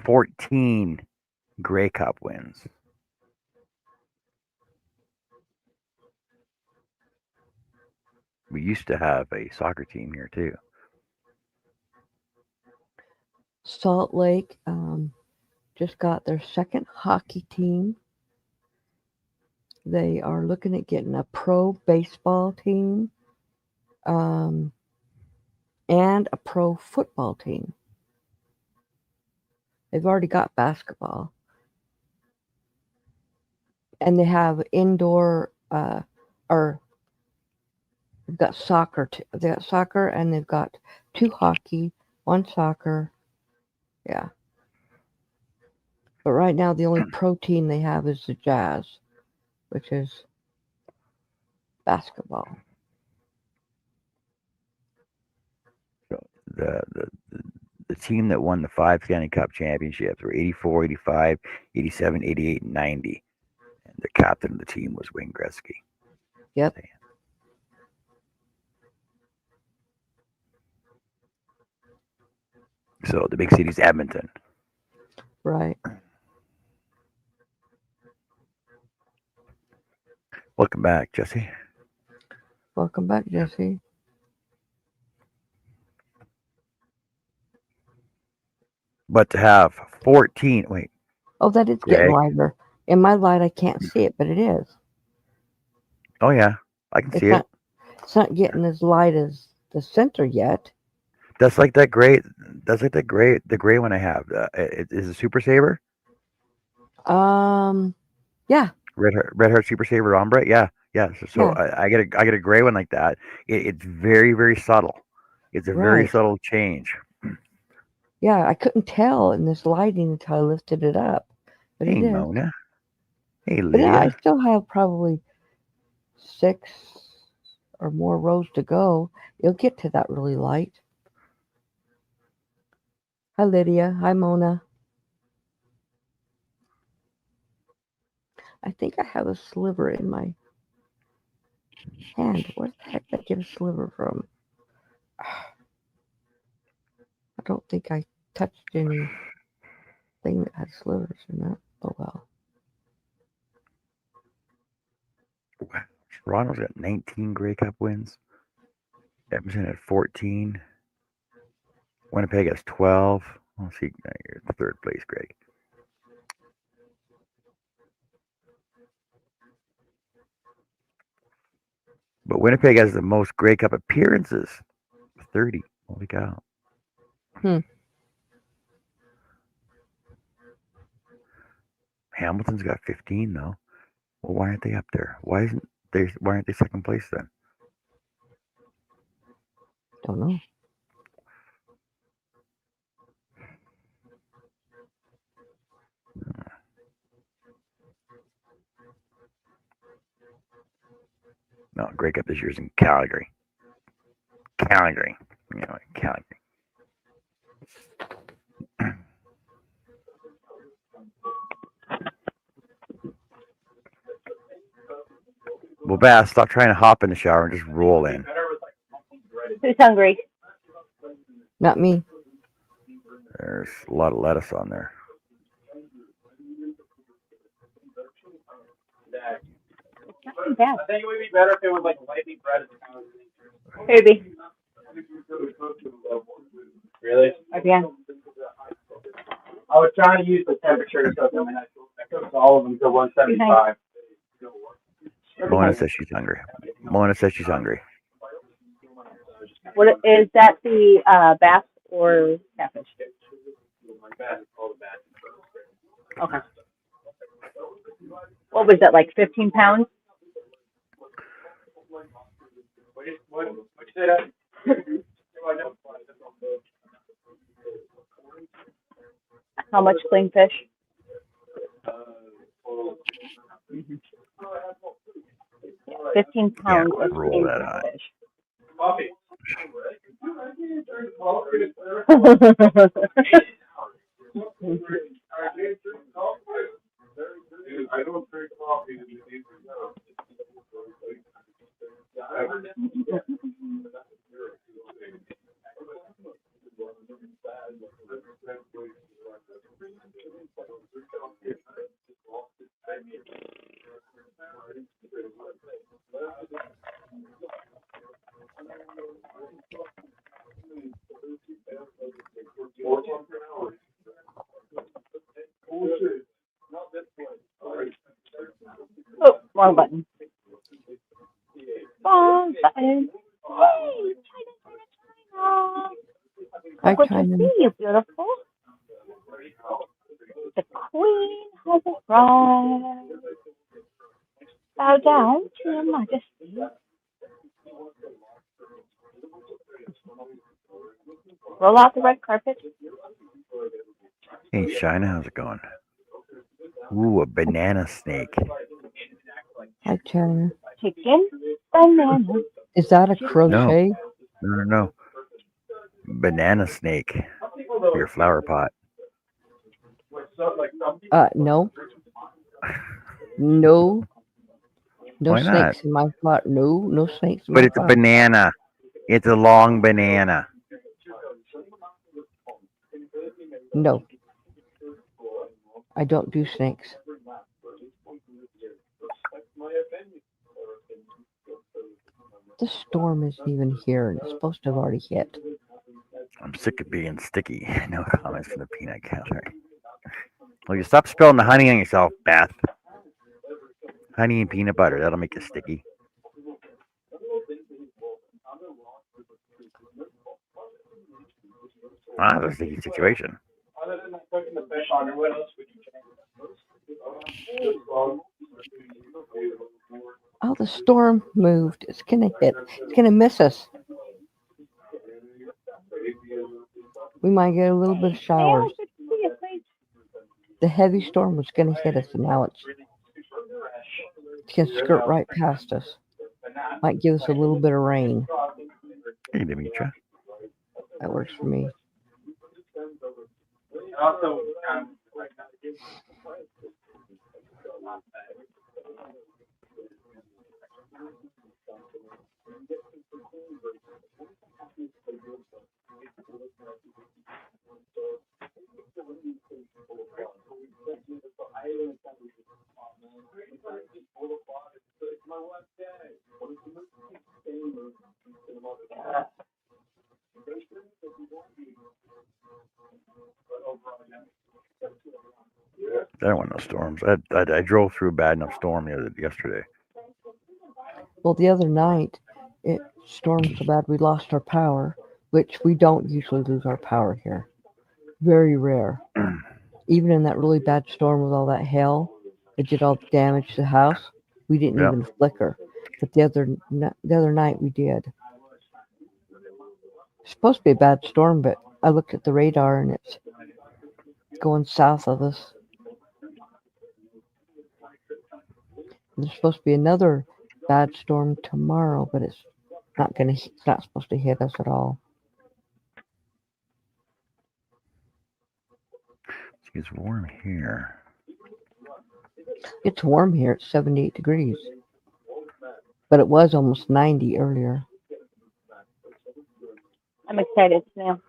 14 Grey Cup wins. We used to have a soccer team here too. Salt Lake just got their second hockey team. They are looking at getting a pro baseball team and a pro football team. They've already got basketball. And they have indoor or they've got soccer. They got soccer and they've got 2 hockey, 1 soccer. Yeah. But right now the only pro team they have is the Jazz, which is basketball. So the team that won the 5 Stanley Cup championships were 84, 85, 87, 88, and 90. And the captain of the team was Wayne Gretzky. Yep. So the big city's Edmonton. Right. Welcome back, Jesse. Welcome back, Jesse. But to have 14, wait. Oh, that is Greg? getting lighter. In my light, I can't see it, but it is. Oh yeah, I can see it. It's not getting as light as the center yet. That's like that gray. That's like the gray one I have. It is a Super Saver. Yeah. Red Heart Super Saver Ombre. Yeah. So Yeah. I get a gray one like that. It's very, very subtle. It's a very Right. subtle change. Yeah, I couldn't tell in this lighting until I lifted it up. But Hey it is. Mona. Hey But yeah, I Lydia. still have probably 6 or more rows to go. You'll get to that really light. Hi, Lydia. Hi, Mona. I think I have a sliver in my hand. Where the heck did I get a sliver from? don't think I touched anything that had slivers in it. Oh well. Toronto's got 19 Grey Cup wins. Edmonton at 14. Winnipeg has 12. Let's see, you're third place, Greg. But Winnipeg has the most Grey Cup appearances, 30. Holy cow. Hamilton's got 15 though. Well, why aren't they up there? Why aren't they second place then? Don't know. No, Grey Cup this year's in Calgary. Calgary. Calgary. Well, Bass, stop trying to hop in the shower and just roll in. Who's hungry? Not me. There's a lot of lettuce on there. Not too bad. I think it would be better if it was like lightly breaded. Baby. Really? Again. I was trying to use the temperature to cook them, and I cooked all of them to 175. Mona says she's hungry. Mona says she's hungry. What is that? The bass or catfish? Okay. What was that, like 15 pounds? What you say that? How much clean fish? Yeah, 15 pounds of roll clean that out. fish. Coffee. I don't drink coffee. Oh, wrong button. Wrong button. Hey, China. Hi, Good to China. see you, beautiful. The queen has arrived. Bow down to your majesty. Roll out the red carpet. Hey, China, how's it going? Ooh, a banana snake. Hi, China. Chicken, banana. Is that a crochet? No. Banana snake for your flower pot. No. No. No Why not? snakes in my pot. No snakes in But my it's a pot. banana. It's a long banana. No. I don't do snakes. The storm isn't even here and it's supposed to have already hit. I'm sick of being sticky. No comments from the peanut gallery. Will you stop spilling the honey on yourself, Beth? Honey and peanut butter. That'll make you sticky. Ah, that's a sticky situation. Other than cooking the fish on her, what else would you change? Oh, the storm moved. It's gonna hit. It's gonna miss us. We might get a little bit of showers. Good to see you, please. The heavy storm was gonna hit us, and now it's gonna skirt right past us. Might give us a little bit of rain. Hey, Demetra. That works for me. Also, There weren't no storms. I drove through a bad enough storm yesterday. Well, the other night, it stormed so bad we lost our power, which we don't usually lose our power here. Very rare. Even in that really bad storm with all that hail that did all the damage to the house, we didn't Yep. even flicker. But the other night we did. It's supposed to be a bad storm, but I looked at the radar and it's going south of us. There's supposed to be another bad storm tomorrow, but it's not supposed to hit us at all. It's warm here. It's warm here. It's 78 degrees. But it was almost 90 earlier. I'm excited now.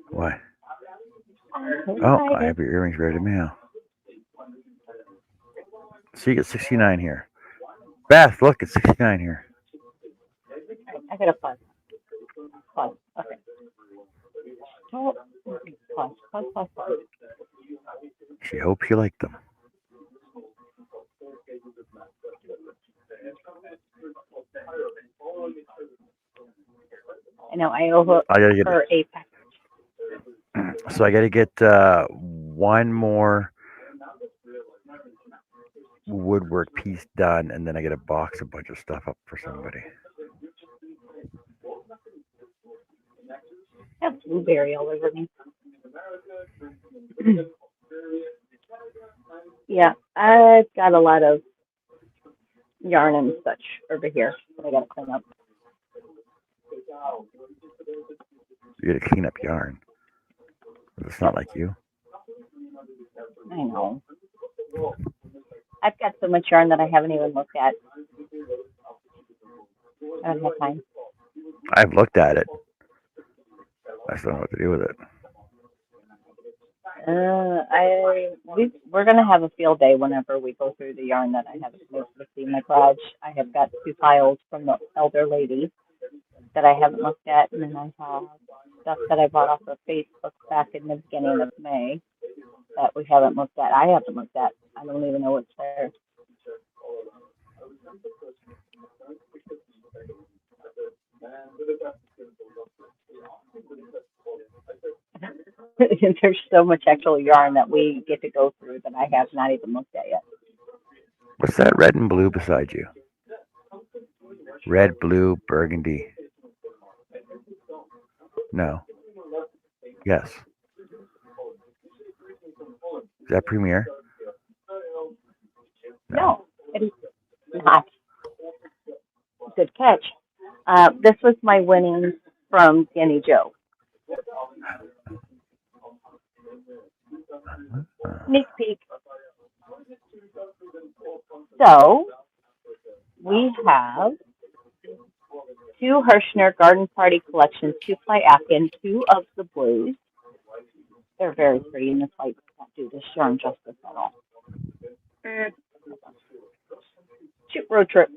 Why? I'm Oh, I excited. have your earrings ready to mail. So you get 69 here. Beth, look, it's 69 here. I got a fun. Okay. Don't pause. She hopes you like them. I know. I owe I gotta get her a package. So I gotta get one more woodwork piece done, and then I get to box a bunch of stuff up for somebody. I have blueberry all over me. Yeah, I've got a lot of yarn and such over here that I gotta clean up. You gotta clean up yarn. It's not like you. I know. I've got so much yarn that I haven't even looked at. I don't have time. I've looked at it. I just don't know what to do with it. We're gonna have a field day whenever we go through the yarn that I have to see in my garage. I have got 2 piles from the elder lady that I haven't looked at, and then I have stuff that I bought off of Facebook back in the beginning of May that we haven't looked at. I haven't looked at. I don't even know what's there. There's so much actual yarn that we get to go through that I have not even looked at yet. What's that red and blue beside you? Red, blue, burgundy. No. Yes. Is that Premier? No, it is not. Good catch. This was my winnings from Danny Joe. Sneak peek. So, we have 2 Hirschner Garden Party collections, 2-ply Afghan, 2 of the blues. They're very pretty, and this light does not do this yarn justice at all. Shoot, road trip.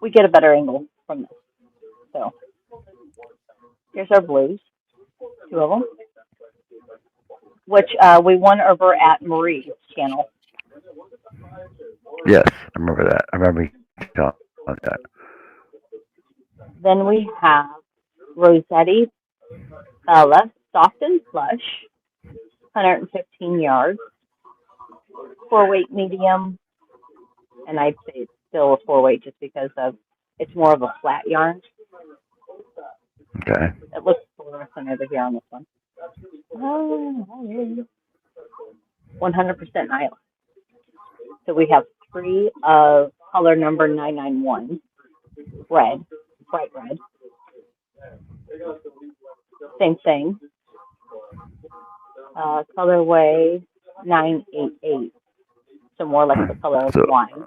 We get a better angle from this. So, here's our blues, 2 of them, which we won over at Marie's channel. Yes, I remember that. I remember you telling us that. Then we have Rossetti Bella, soft and plush, 115 yards, 4-weight medium, and I'd say it's still a 4-weight just because of it's more of a flat yarn. Okay. It looks fluorescent over here on this one. 100% nylon. So we have 3 of color number 991, red, bright red. Same thing. Colorway 988. So more like the color of wine.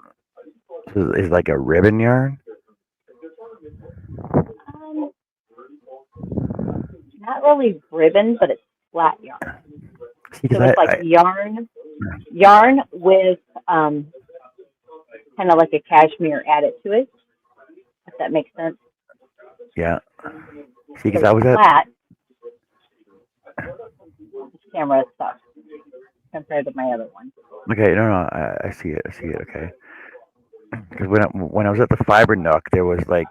So it's like a ribbon yarn? Not really ribbon, but it's flat yarn. See, so it's like yarn with kind of like a cashmere added to it, if that makes sense. Yeah. See, because So I it's was at. flat. This camera is stuck compared to my other one. Okay, no, I see it. I see it. Okay. Because when I was at the Fiber Nook, there was like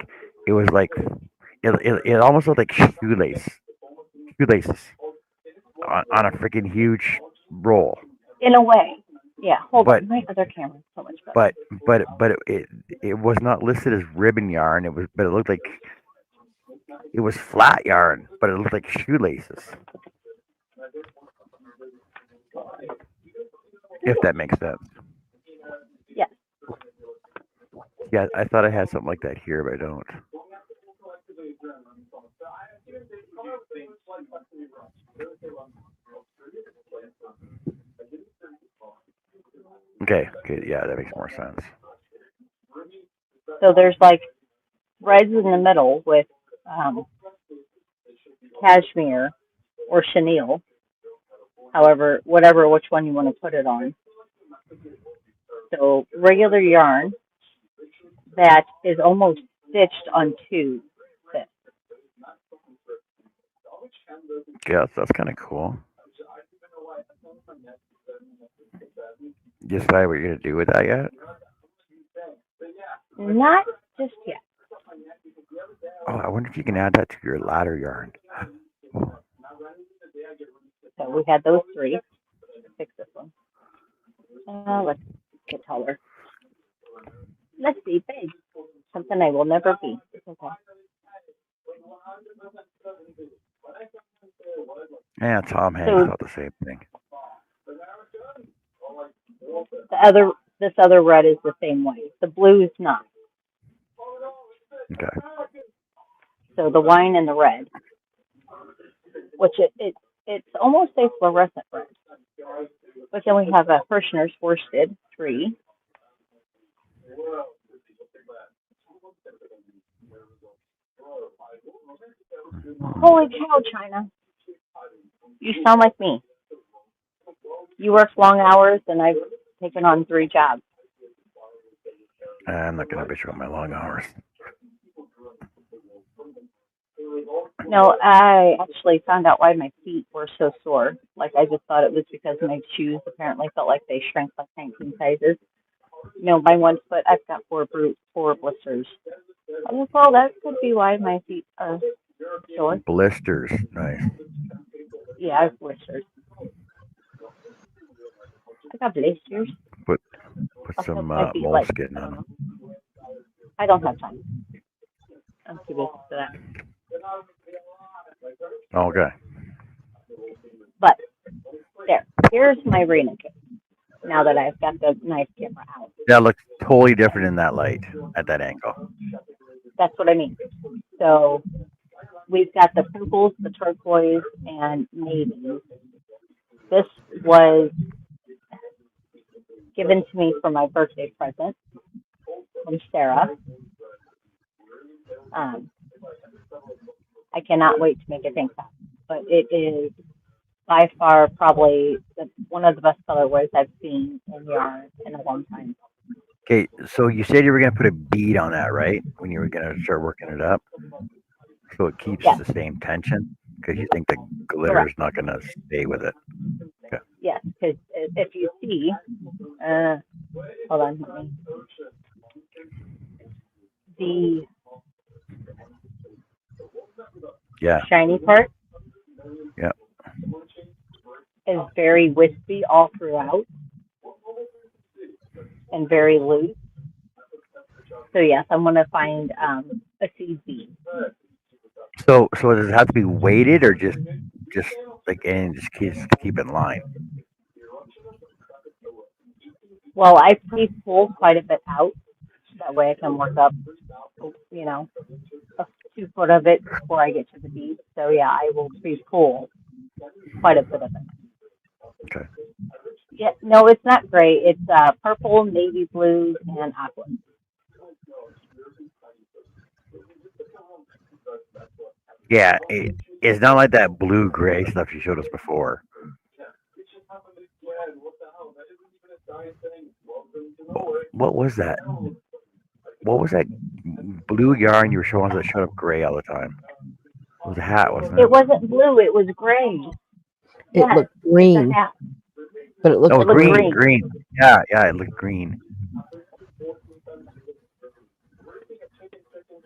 it was like it almost looked like shoelaces on a freaking huge roll. In a way. Yeah, hold But on. My other camera is so much better. it was not listed as ribbon yarn. It looked like it was flat yarn, but it looked like shoelaces. If that makes sense. Yeah. Yeah, I thought I had something like that here, but I don't. Okay, yeah, that makes more sense. So there's like threads in the middle with cashmere or chenille, however, which one you want to put it on. So regular yarn that is almost stitched onto this. Yeah, that's kind of cool. You decide what you're gonna do with that yet? Not just yet. Oh, I wonder if you can add that to your ladder yarn. So we had those three. Fix this one. Let's get taller. Let's see, big. Something I will never be. It's okay. Yeah, Tom Hanks thought the same thing. This other red is the same way. The blue is not. Okay. So the wine and the red, which it's almost a fluorescent red. But then we have a Hirschner's worsted 3. Holy cow, China. You sound like me. You work long hours and I've taken on 3 jobs. I'm not gonna bitch about my long hours. No, I actually found out why my feet were so sore. Like, I just thought it was because my shoes apparently felt like they shrank like 19 sizes. No, my one foot, I've got 4 blisters. I was, well, that could be why my feet are sore. Blisters, nice. Yeah, I have blisters. I got blisters. Put some moleskin on them. I don't have time. I'm too busy for that. Okay. But here's my Rena kit. Now that I've got the knife camera out. That looks totally different in that light, at that angle. That's what I mean. So we've got the purples, the turquoise, and navies. This was given to me for my birthday present from Sarah. I cannot wait to make a tank top, but it is by far probably one of the best colorways I've seen in yarn in a long time. Okay, so you said you were gonna put a bead on that, right? When you were gonna start working it up, so it keeps the same tension, because you think the glitter is not gonna stay with it. Okay. Yes, because if you see, hold on, let me. The shiny part is very wispy all throughout and very loose. So yes, I'm going to find a seed bead. So does it have to be weighted, or just like, and just keep in line? Well, I pre-pull quite a bit out. That way I can work up, a 2 foot of it before I get to the bead. So yeah, I will pre-pull quite a bit of it. Okay. Yeah, no, it's not gray. It's purple, navy blues, and aqua. Yeah, it's not like that blue gray stuff you showed us before. What was that? What was that blue yarn you were showing us that showed up gray all the time? It was a hat, wasn't It it? wasn't blue, it was gray. It Yes, looked it's a green, hat. but it looks Oh, It looked green. green, green. green. Yeah, yeah, it looked green.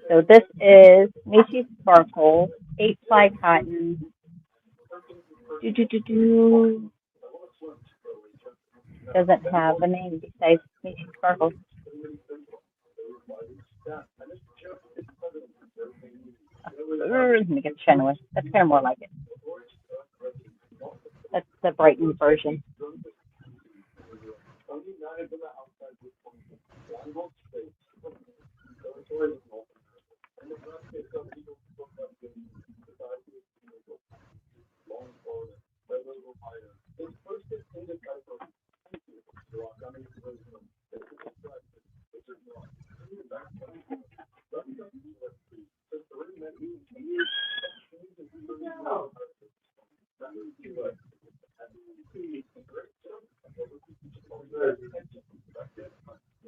So this is Macy's Sparkle, 8-ply cotton. Do, do, do, do. Doesn't have a name besides Macy's Sparkle. Let me get the shine away. That's kind of more like it. That's the brightened version.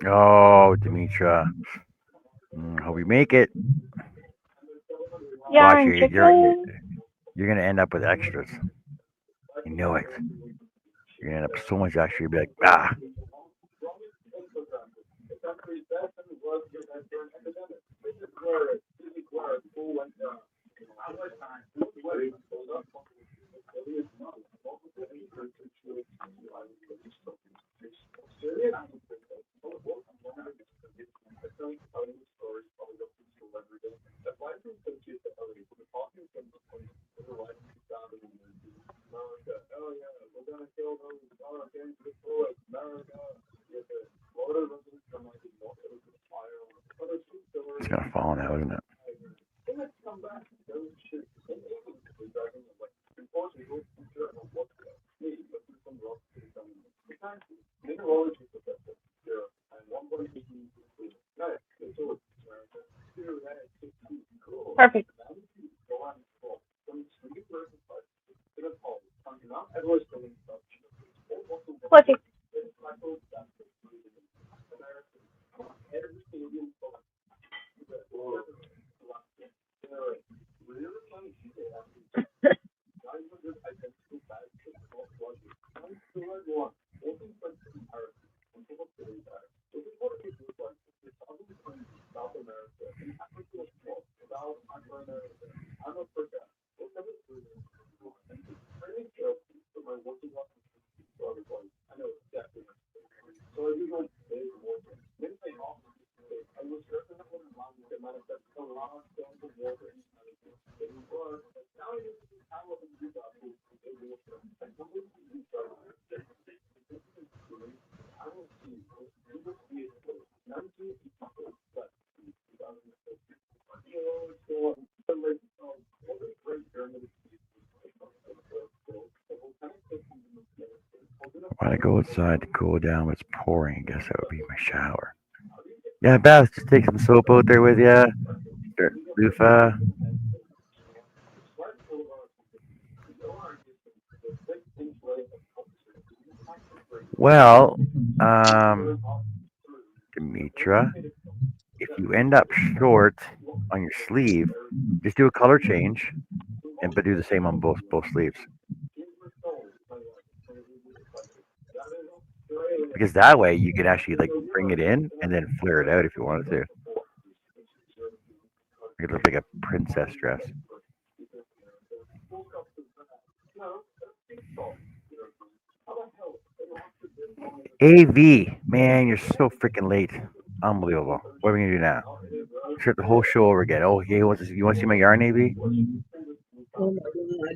Oh, Demetra. Hope you make it. Watch Yarn you. chicken. You're gonna end up with extras. You know it. You're gonna end up with so much extra. You'll be like, ah. It's gonna fall now, isn't it? Perfect. Perfect. When I go outside to cool down, it's pouring. I guess that would be my shower. Yeah, Beth, just take some soap out there with you. Loofah. Well, Demetra, if you end up short on your sleeve, just do a color change and but do the same on both sleeves. Because that way you can actually like bring it in and then flare it out if you wanted to. It look like a princess dress. AV, man, you're so freaking late. Unbelievable. What are we gonna do now? Start the whole show over again. Oh, okay. You want to see my yarn, AV? Oh my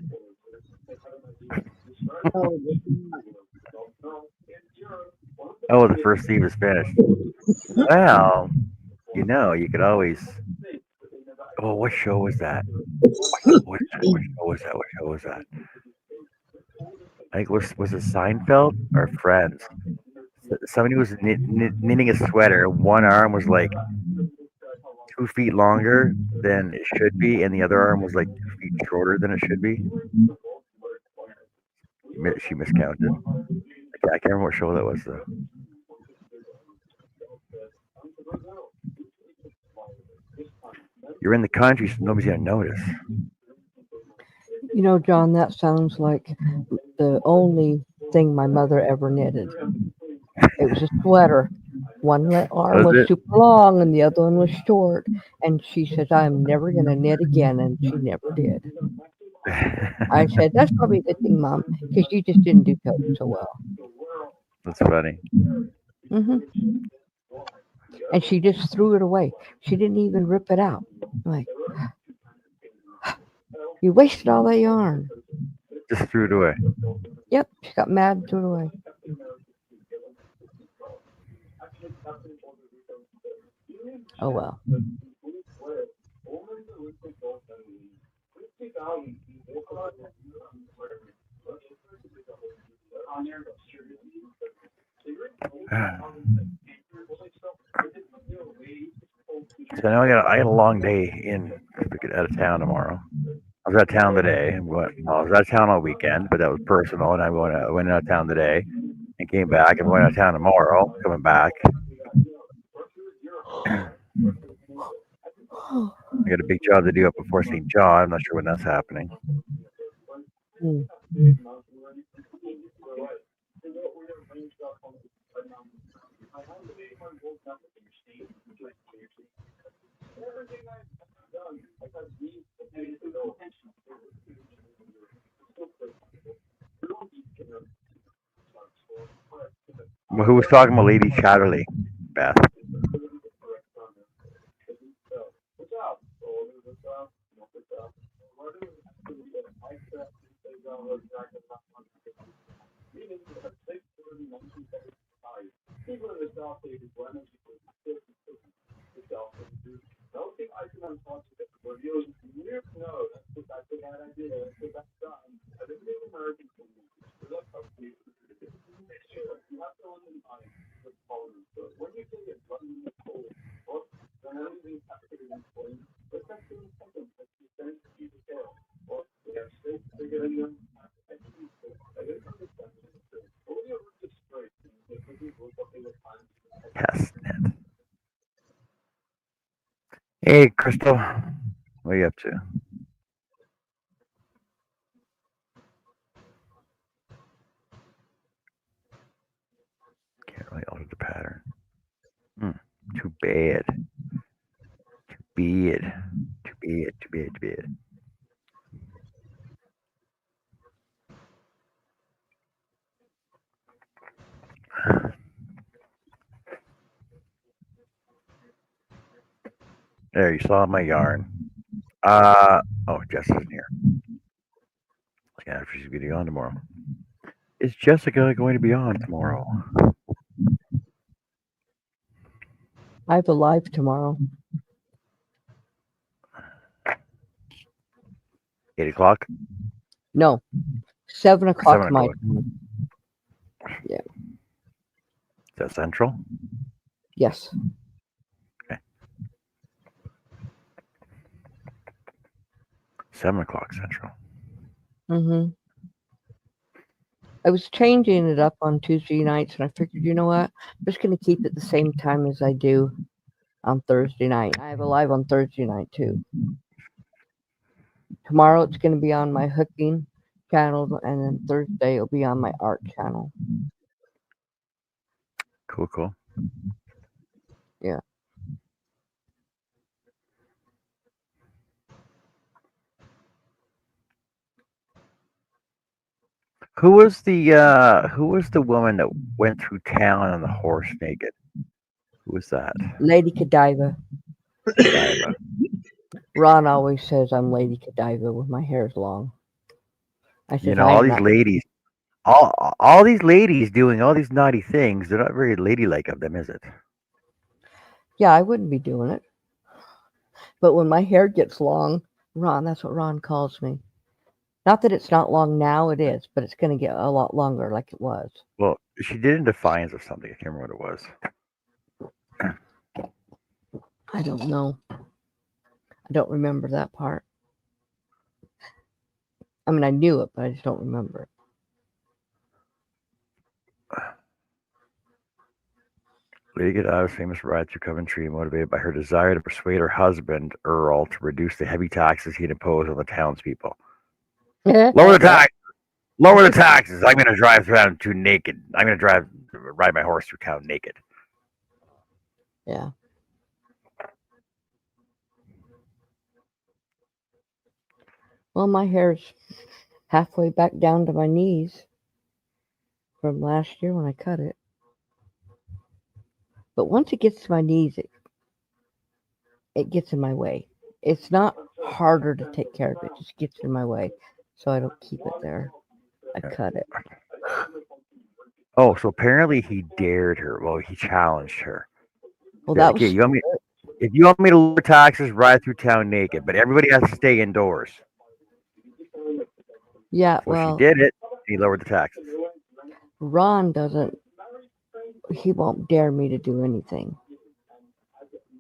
God. Oh, Oh, the first sleeve is finished. Well, you could always. Oh, what show was that? What show was that? What show was that? What show was that? I think was it Seinfeld or Friends? Somebody was knitting a sweater. One arm was like 2 feet longer than it should be, and the other arm was like 2 feet shorter than it should be. She miscounted. I can't remember what show that was though. You're in the country, so nobody's gonna notice. You know, John, that sounds like the only thing my mother ever knitted. It was a sweater. One arm Was was it? super long and the other one was short. And she says, I'm never going to knit again. And she never did. I said, that's probably a good thing, Mom, because you just didn't do so well. That's funny. Hmm. And she just threw it away. She didn't even rip it out. I'm like, you wasted all that yarn. Just threw it away. Yep, she got mad and threw it away. Oh, well. So now I got a long day in out of town tomorrow. I was out of town today. I was out of town all weekend, but that was personal, and I went out of town today and came back. I'm going out of town tomorrow. Coming back. I got a big job to do up before St. John. I'm not sure when that's happening. Hmm. Well, who was talking about Lady Chatterley, Beth? Testnet. Hey, Crystal. What are you up to? Can't really alter the pattern. Too bad. Too bad. Too bad. Too bad. Too bad. There, you saw my yarn. Oh, Jess isn't here. Yeah, she's going to be on tomorrow. Is Jessica going to be on tomorrow? I have a live tomorrow. 8 o'clock? No, 7 o'clock 7 my o'clock. time. Yeah. Is that Central? Yes. Okay. 7 o'clock Central. Mm-hmm. I was changing it up on Tuesday nights, and I figured, you know what? I'm just going to keep it the same time as I do on Thursday night. I have a live on Thursday night, too. Tomorrow it's going to be on my hooking channel, and then Thursday it'll be on my art channel. Cool, cool. Yeah. Who was the woman that went through town on the horse naked? Who was that? Lady Godiva. Godiva. Ron always says I'm Lady Godiva with my hair's long. I You said, know, I all am these not. ladies, all these ladies doing all these naughty things. They're not very ladylike of them, is it? Yeah, I wouldn't be doing it. But when my hair gets long, Ron, that's what Ron calls me. Not that it's not long now, it is, but it's going to get a lot longer like it was. Well, she did in defiance of something. I can't remember what it was. I don't know. I don't remember that part. I mean, I knew it, but I just don't remember it. Lady Godiva's famous ride through Coventry, motivated by her desire to persuade her husband, Earl, to reduce the heavy taxes he'd impose on the townspeople. Lower the tax! Lower the taxes! I'm going to drive through town too naked. I'm going to ride my horse through town naked. Yeah. Well, my hair's halfway back down to my knees from last year when I cut it. But once it gets to my knees, it gets in my way. It's not harder to take care of it; it just gets in my way, so I don't keep it there. I cut it. Oh, so apparently he dared her. Well, he challenged her. Well, that Okay, was if you want me to lower taxes, ride through town naked, but everybody has to stay indoors. yeah. So Well, she did it. And he lowered the taxes. Ron doesn't. He won't dare me to do anything.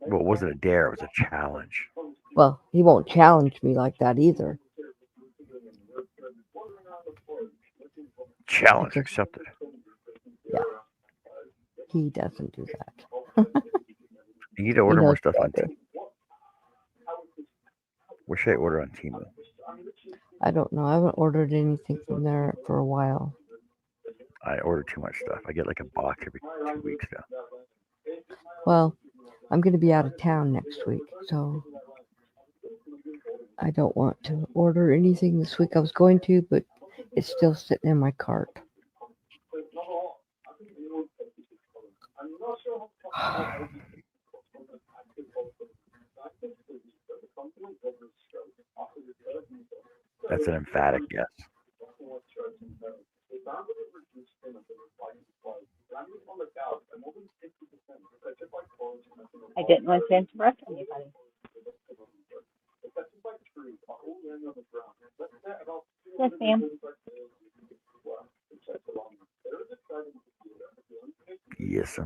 Well, it wasn't a dare; it was a challenge. Well, he won't challenge me like that either. Challenge Okay. accepted. Yeah. He doesn't do that. You need to order more knows stuff on better. Temu. What should I order on Temu? I don't know. I haven't ordered anything from there for a while. I order too much stuff. I get like a box every 2 weeks now. Well, I'm going to be out of town next week, so I don't want to order anything this week. I was going to, but it's still sitting in my cart. That's an emphatic yes. I didn't want to interrupt anybody. Yes, ma'am. Yes,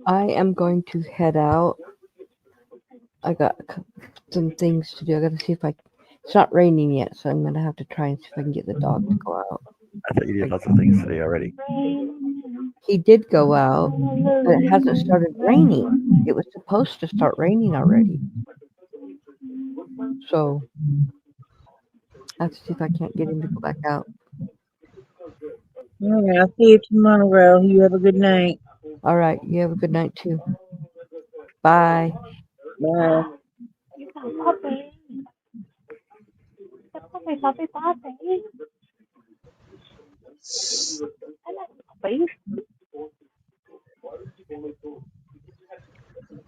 I am going to head out. I got some things to do. I got to see if it's not raining yet, so I'm going to have to try and see if I can get the dog to go out. I thought you did lots of things today already. He did go out, but it hasn't started raining. It was supposed to start raining already. So I have to see if I can't get him to go back out. All right, I'll see you tomorrow. You have a good night. All right. You have a good night too. Bye. Bye. Puppy. Puppy. I like puppies.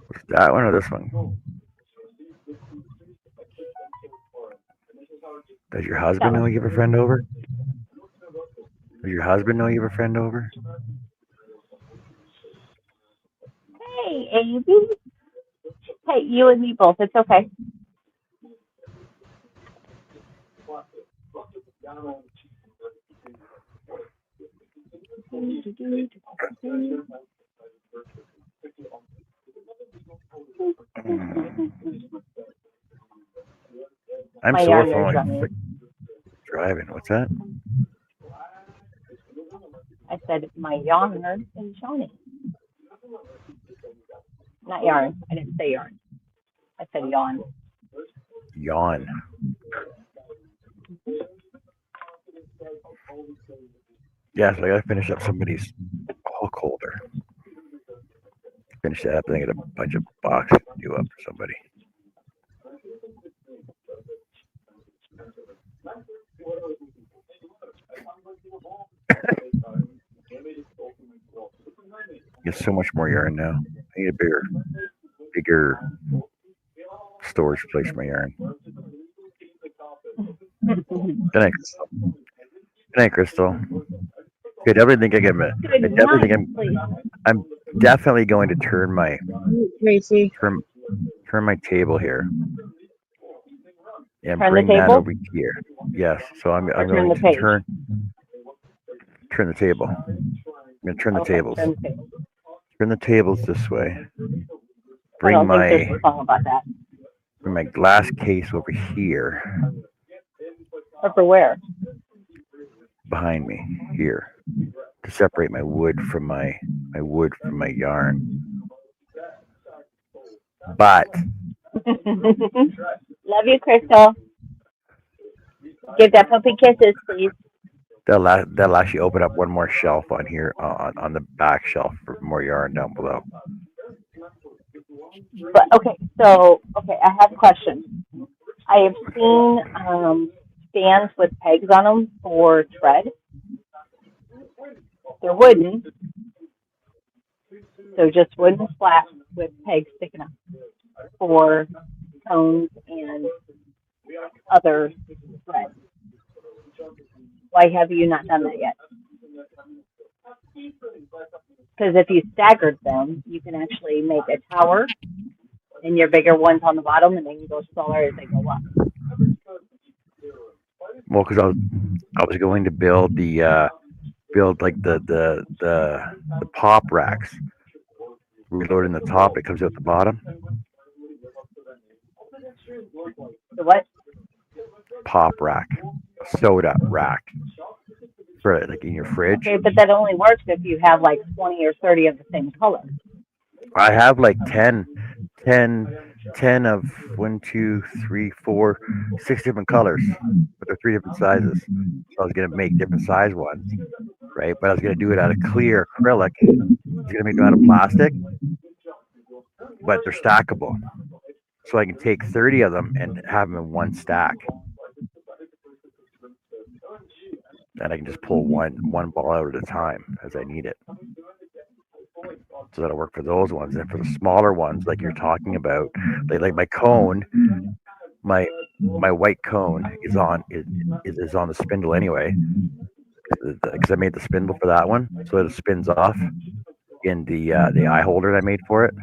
Was that one or this one? Does your husband know you have a friend over? Does your husband know you have a friend over? Hey, Abby. Hey, you and me both. It's okay. I'm My sore yarn from is like running. driving. What's that? I said my yarn is showing. Not yarn. I didn't say yarn. I said yawn. Yawn. Yeah, so I gotta finish up somebody's hook holder. Finish that up and then get a bunch of boxes to do up for somebody. Get so much more yarn now. I need a bigger storage place for my yarn. Good night, Crystal. Good night, Crystal. I definitely think I'm definitely going to turn my Tracy. turn my table here and Turn the bring that table? over here. Yes, so I'm Or turn going the to page? turn the table. I'm going to turn the Okay, tables. turn the table. Turn the tables this way. I Bring don't think my there's a song about that. bring my glass case over here Or for where? behind me here. to separate my wood from my yarn. But Love you, Crystal. Give that puppy kisses, please. that'll actually open up one more shelf on here on the back shelf for more yarn down below. But okay, I have a question. I have seen stands with pegs on them for thread. They're wooden, so just wooden slats with pegs sticking up for cones and other thread. Why have you not done that yet? Because if you staggered them, you can actually make a tower and your bigger ones on the bottom, and then you go smaller as they go up. Well, because I was going to build like the pop racks. Reload in the top, it comes out the bottom. The what? Pop rack, soda rack for like in your fridge. Okay, but that only works if you have like 20 or 30 of the same color. I have like 10 of 1, 2, 3, 4, 6 different colors, but they're 3 different sizes. So I was gonna make different size ones, right? But I was gonna do it out of clear acrylic. I was gonna make them out of plastic, but they're stackable. So I can take 30 of them and have them in one stack. And I can just pull one ball out at a time as I need it. So that'll work for those ones. And for the smaller ones, like you're talking about, like my cone, my white cone is on the spindle anyway, because I made the spindle for that one, so it spins off in the eye holder that I made for it.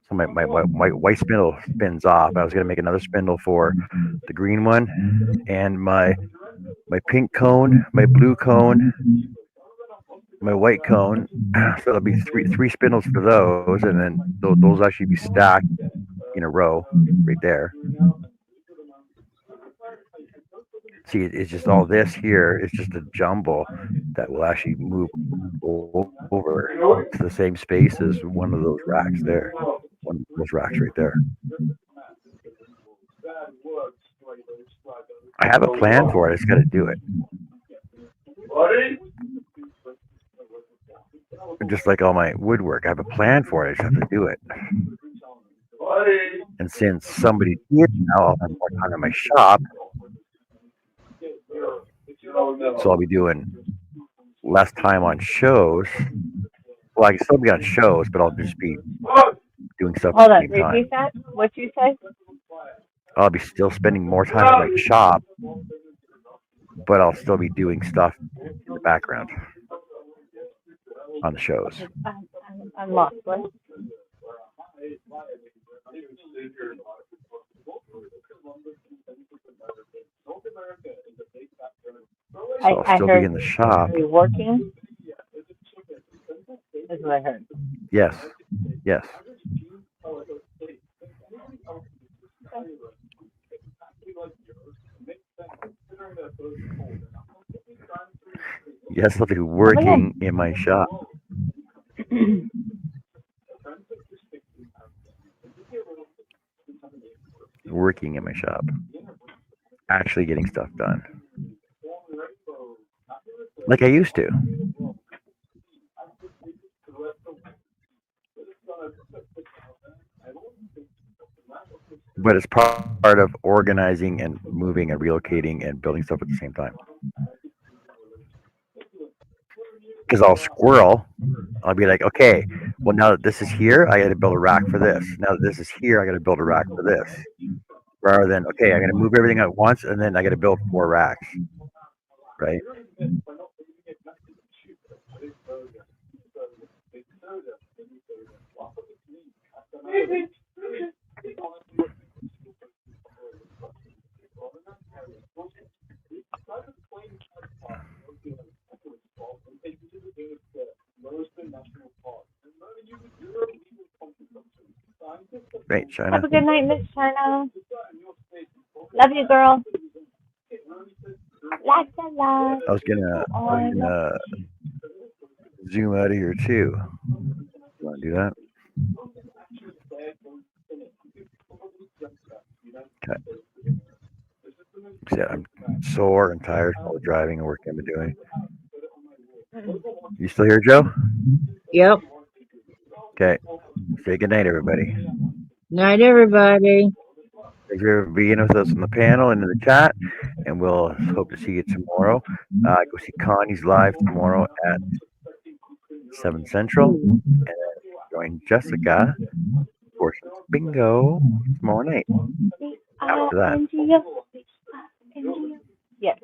So my white spindle spins off. I was gonna make another spindle for the green one, and my pink cone, my blue cone, my white cone. So there'll be three spindles for those, and then those actually be stacked in a row right there. See, it's just all this here. It's just a jumble that will actually move over to the same space as one of those racks there. One of those racks right there. I have a plan for it. I just got to do it. Just like all my woodwork, I have a plan for it. I just have to do it. And since somebody here now, I'll have more time in my shop. So I'll be doing less time on shows. Well, I can still be on shows, but I'll just be doing stuff Hold at on, the same time. repeat that? What you say? I'll be still spending more time in my shop, but I'll still be doing stuff in the background on the shows. I'm lost. What? So I'll still be in the shop. Are you working? That's what I heard. Yes. Yes. Yes, I'll be working in my shop. Working in my shop. Actually getting stuff done. Like I used to. But it's part of organizing and moving and relocating and building stuff at the same time. Because I'll squirrel. I'll be like, okay, well, now that this is here, I got to build a rack for this. Now that this is here, I got to build a rack for this. Rather than, okay, I'm going to move everything at once, and then I got to build 4 racks. Right? Right, China. Have a good night, Miss China. Love you, girl. Lots of love. I was gonna zoom out of here too. You want to do that? Okay. I'm sore and tired from all the driving and work I've been doing. You still here, Joe? Yep. Okay. Say good night, everybody. Night, everybody. Thanks for being with us on the panel and in the chat, and we'll hope to see you tomorrow. Go see Connie's live tomorrow at 7 Central, and then join Jessica for some bingo tomorrow night. After that, Yes. thanks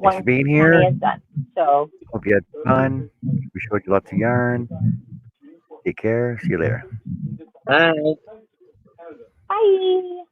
Once for being Connie here. is done. So, Hope you had fun. We showed you lots of yarn. Take care. See you later. Bye. bye.